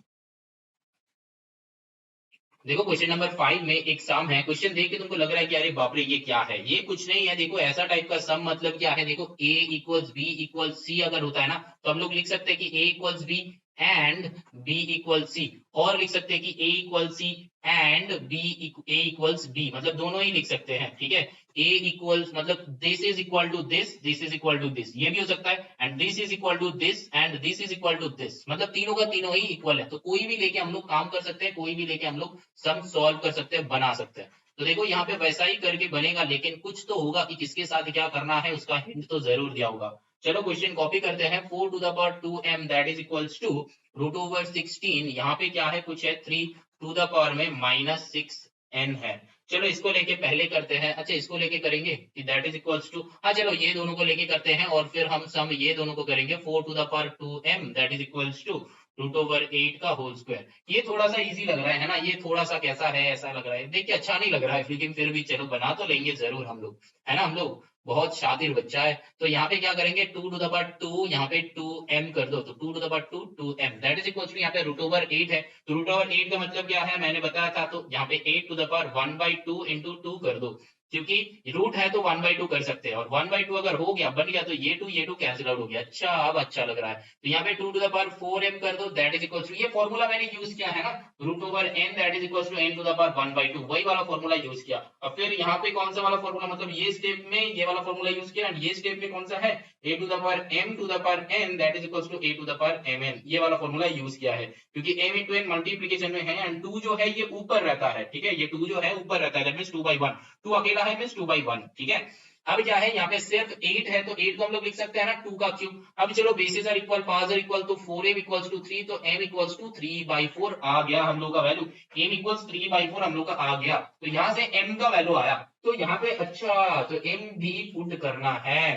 देखो क्वेश्चन नंबर 5 में एक सम है, क्वेश्चन देख के तुमको लग रहा है कि अरे बाप रे ये क्या है, ये कुछ नहीं है। देखो ऐसा टाइप का सम मतलब क्या है, देखो a equals b equals c अगर होता है ना, तो हम लोग लिख सकते हैं कि a equals b and b equals c, और लिख सकते हैं कि a equals c and a equals b, मतलब दोनों ही लिख सकते हैं, ठीक है। a इक्वल्स मतलब this is equal to this, this is equal to this, ये भी हो सकता है, and this is equal to this and this is equal to this, मतलब तीनों का तीनों ही इक्वल है। तो कोई भी लेके हम लोग काम कर सकते हैं, कोई भी लेके हम लोग सम सॉल्व कर सकते हैं, बना सकते हैं। तो देखो यहाँ पे वैसा ही करके बनेगा, लेकिन कुछ तो होगा कि किसके साथ क्या करना है, उसका हिंट तो जरूर दिया होगा। चलो क्वेश्चन कॉपी करते हैं, 4 to the power 2m that is equals to √16, यहाँ पे क्या है, कुछ है 3 टू द पावर में माइनस 6n है। चलो इसको लेके पहले करते हैं, अच्छा इसको लेके करेंगे कि दैट इज इक्वल्स टू, हाँ चलो ये दोनों को लेके करते हैं, और फिर हम सम ये दोनों को करेंगे, 4 to the power 2m that is equals to √8 का होल स्क्वायर। ये थोड़ा सा इजी लग रहा है ना, ये थोड़ा सा कैसा है, ऐसा लग रहा है, देखिए अच्छा नहीं लग रहा है, लेकिन फिर भी चलो बना तो लेंगे जरूर हम लोग, है ना, हम लोग बहुत शातिर बच्चा है। तो यहाँ पे क्या करेंगे 2 टू द पावर 2, यहाँ पे 2m कर दो, तो 2 to the power 2 2m that is equal to यहाँ पे √8 है। तो √8 का मतलब क्या है मैंने बताया था, तो यहाँ पे 8 टू द पावर 1/2 इंटू 2 कर दो, क्योंकि रूट है तो 1/2 कर सकते हैं, और 1/2 अगर हो गया बन गया तो ये 2 कैंसिल आउट हो गया। अच्छा अब अच्छा लग रहा है। तो यहाँ पे 2 टू द पावर 4m कर दो दैट इज इक्वल टू, ये फॉर्मूला मैंने यूज किया है ना, √n that is equal to n to the power 1/2, वही वाला फॉर्मूला यूज किया। अब फिर यहाँ पे कौन सा वाला फॉर्मूला, मतलब ये स्टेप में ये वाला फॉर्मूला यूज किया, एंड ये स्टेप में कौन सा है a to the power m to the power n that is equal to a to the power mn, ये वाला फॉर्मूला यूज किया है, क्योंकि m इंटू n मल्टीप्लीकेशन में है एंड 2 जो है ये ऊपर रहता है, ठीक है, ये 2 जो है ऊपर रहता है, दैट मींस 2/1, 2 अकेला है मींस 2/1, ठीक है। अब क्या है यहाँ पे सिर्फ 8 है, तो 8 को हम लोग लिख सकते हैं ना 2 का क्यूब। अब चलो basis are equal, powers are equal, तो 4m इक्वल्स टू 3, तो m इक्वल्स टू 3/4 आ गया हम लोग का वैल्यू, m इक्वल्स 3/4 हम लोग का आ गया। तो यहाँ से m का वैल्यू आया, तो यहाँ पे अच्छा तो m भी पुट करना है।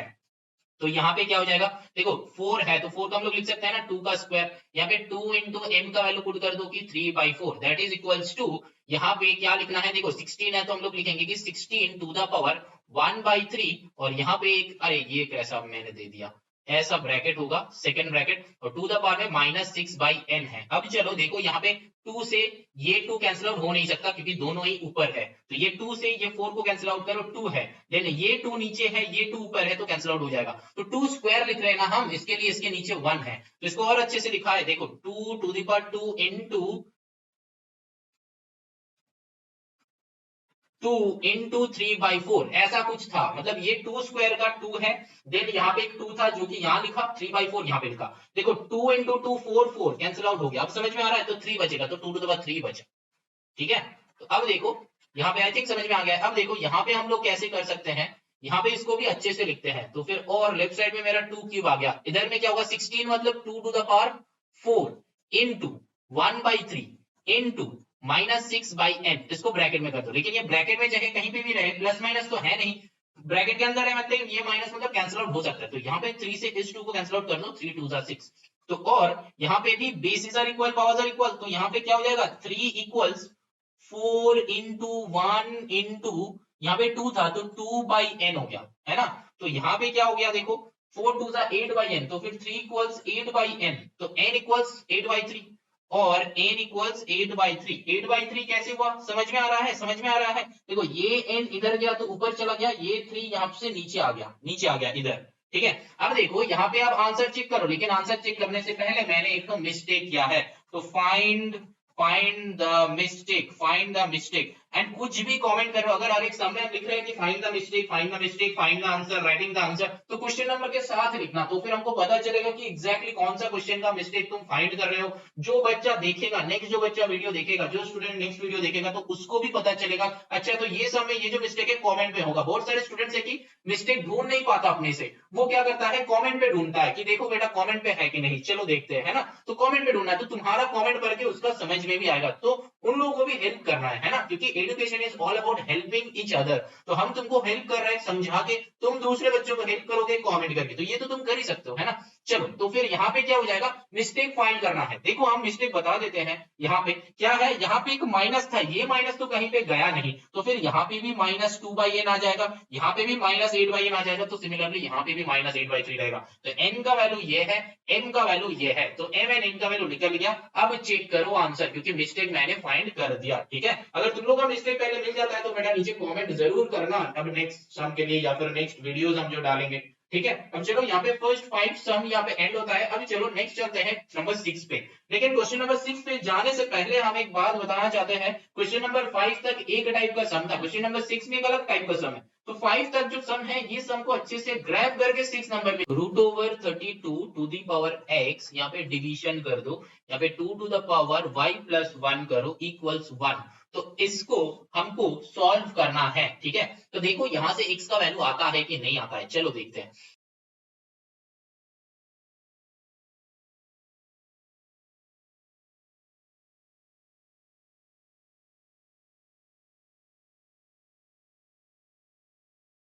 तो यहाँ पे क्या हो जाएगा, देखो 4 है तो 4 को हम लोग लिख सकते हैं ना 2 का स्क्वायर, यहाँ पे 2 इंटू m का वैल्यू पुट कर दो कि 3/4 दैट इज इक्वल्स टू, यहाँ पे क्या लिखना है, देखो 16 है तो हम लोग लिखेंगे कि 16 टू द पावर 1/3, और यहाँ पे एक, अरे ये कैसा मैंने दे दिया, ऐसा ब्रैकेट होगा सेकंड ब्रैकेट, और टू द पावर में -6/n है। अब चलो देखो यहाँ पे 2 से ये 2 कैंसिल आउट हो नहीं सकता क्योंकि दोनों ही ऊपर है, तो ये 2 से ये 4 को कैंसिल आउट करो, 2 है, देन ये 2 नीचे है, ये 2 ऊपर है, तो कैंसिल आउट हो जाएगा। तो 2 स्क्वायर लिख रहे हैं ना हम, इसके लिए इसके नीचे 1 है, तो इसको और अच्छे से लिखा है, देखो 2 to the power 2 into 2 into 3/4 ऐसा कुछ था, मतलब ये 2 स्क्वायर का 2 है, देन यहाँ पे एक 2 था जो कि यहाँ लिखा, 3/4 यहाँ पे लिखा, देखो 2 इंटू 2 4 कैंसिल आउट हो गया, अब समझ में आ रहा है, तो 3 बचेगा, तो 2 टू द पावर 3 बचा, ठीक है। तो अब देखो यहाँ पे आई थिंक समझ में आ गया है। अब देखो यहाँ पे हम लोग कैसे कर सकते हैं, यहाँ पे इसको भी अच्छे से लिखते हैं, तो फिर और लेफ्ट साइड में मेरा 2 क्यूब आ गया, इधर में क्या होगा 16 मतलब 2 to the power 4 into 1/3 into -6/n, इसको ब्रैकेट में कर दो, लेकिन ये ब्रैकेट में चाहे कहीं पे भी रहे, प्लस माइनस तो है नहीं, ब्रैकेट के अंदर है, मतलब ये माइनस मतलब कैंसिल आउट हो सकता है, तो यहाँ पे 3 से इस 2 को कैंसिल आउट कर दो, 3 2 6, तो और यहाँ पे भी basis are equal powers are equal, तो यहाँ पे क्या हो जाएगा 3 इक्वल्स 4 इंटू 1 इंटू, यहाँ पे 2 था तो 2/n हो गया, है ना। तो यहाँ पे क्या हो गया देखो 4 2 8/n, तो फिर 3 इक्वल्स 8/n, तो n इक्वल्स 8/3, और n इक्वल्स 8/3, 8/3 कैसे हुआ, समझ में आ रहा है, समझ में आ रहा है, देखो ये n इधर गया तो ऊपर चला गया, ये 3 यहाँ से नीचे आ गया, नीचे आ गया इधर, ठीक है। अब देखो यहाँ पे आप आंसर चेक करो, लेकिन आंसर चेक करने से पहले मैंने एक तो मिस्टेक किया है, तो फाइंड द मिस्टेक, एंड कुछ भी कमेंट करो, अगर हर एक समय लिख रहे हैं कि find the mistake, find the answer, writing the answer, तो क्वेश्चन नंबर के साथ लिखना, तो फिर हमको पता चलेगा कि एग्जैक्टली कौन सा क्वेश्चन का मिस्टेक तुम फाइंड कर रहे हो। जो बच्चा देखेगा नेक्स्ट, जो बच्चा वीडियो देखेगा, जो स्टूडेंट नेक्स्ट वीडियो देखेगा, तो उसको भी पता चलेगा, अच्छा तो ये समय ये जो मिस्टेक है कमेंट में होगा। बहुत सारे स्टूडेंट्स है कि मिस्टेक ढूंढ नहीं पाता अपने से, वो क्या करता है कमेंट पे ढूंढता है कि देखो बेटा कमेंट पे है कि नहीं, चलो देखते हैं, है ना। तो कमेंट पे ढूंढना है, तो तुम्हारा कमेंट पढ़ के उसका समझ में भी आएगा, तो उन लोगों को भी हेल्प करना है ना, क्योंकि education is all about helping each other, तो हम तुमको हेल्प कर रहे हैं समझा के, तुम दूसरे बच्चों को हेल्प करोगे कमेंट करके, तो ये तो तुम कर ही सकते हो, है ना। चलो तो फिर यहाँ पे क्या हो जाएगा, मिस्टेक फाइंड करना है, देखो हम मिस्टेक बता देते हैं। यहाँ पे क्या है, यहाँ पे एक माइनस था, ये माइनस तो कहीं पे गया नहीं, तो फिर यहाँ पे भी -2/n आ जाएगा, यहाँ पे भी -8/n आ जाएगा, तो सिमिलरली यहाँ पे भी -8/3 रहेगा। तो n का वैल्यू ये है, m का वैल्यू ये है, तो m एंड n का वैल्यू निकल गया। अब चेक करो आंसर, क्योंकि मिस्टेक मैंने फाइंड कर दिया, ठीक है। अगर तुम लोग का मिस्टेक पहले मिल जाता है तो बेटा नीचे कमेंट जरूर करना, अब नेक्स्ट सम के लिए या फिर नेक्स्ट वीडियोस हम जो डालेंगे, ठीक है। अब चलो यहाँ पे फर्स्ट 5 सम यहाँ पे एंड होता है। अब चलो नेक्स्ट चलते हैं नंबर 6 पे, लेकिन क्वेश्चन नंबर 6 पे जाने से पहले हम एक बात बताना चाहते हैं, क्वेश्चन नंबर 5 तक एक टाइप का सम था, क्वेश्चन नंबर 6 में एक अलग टाइप का सम है, तो 5 तक जो सम है ये सम को अच्छे से ग्रैब करके 6 नंबर में √32 टू द पावर x, यहाँ पे डिवीजन कर दो, यहाँ पे 2 to the power y plus 1 करो इक्वल्स 1, तो इसको हमको सॉल्व करना है, ठीक है। तो देखो यहाँ से x का वैल्यू आता है कि नहीं आता है, चलो देखते हैं।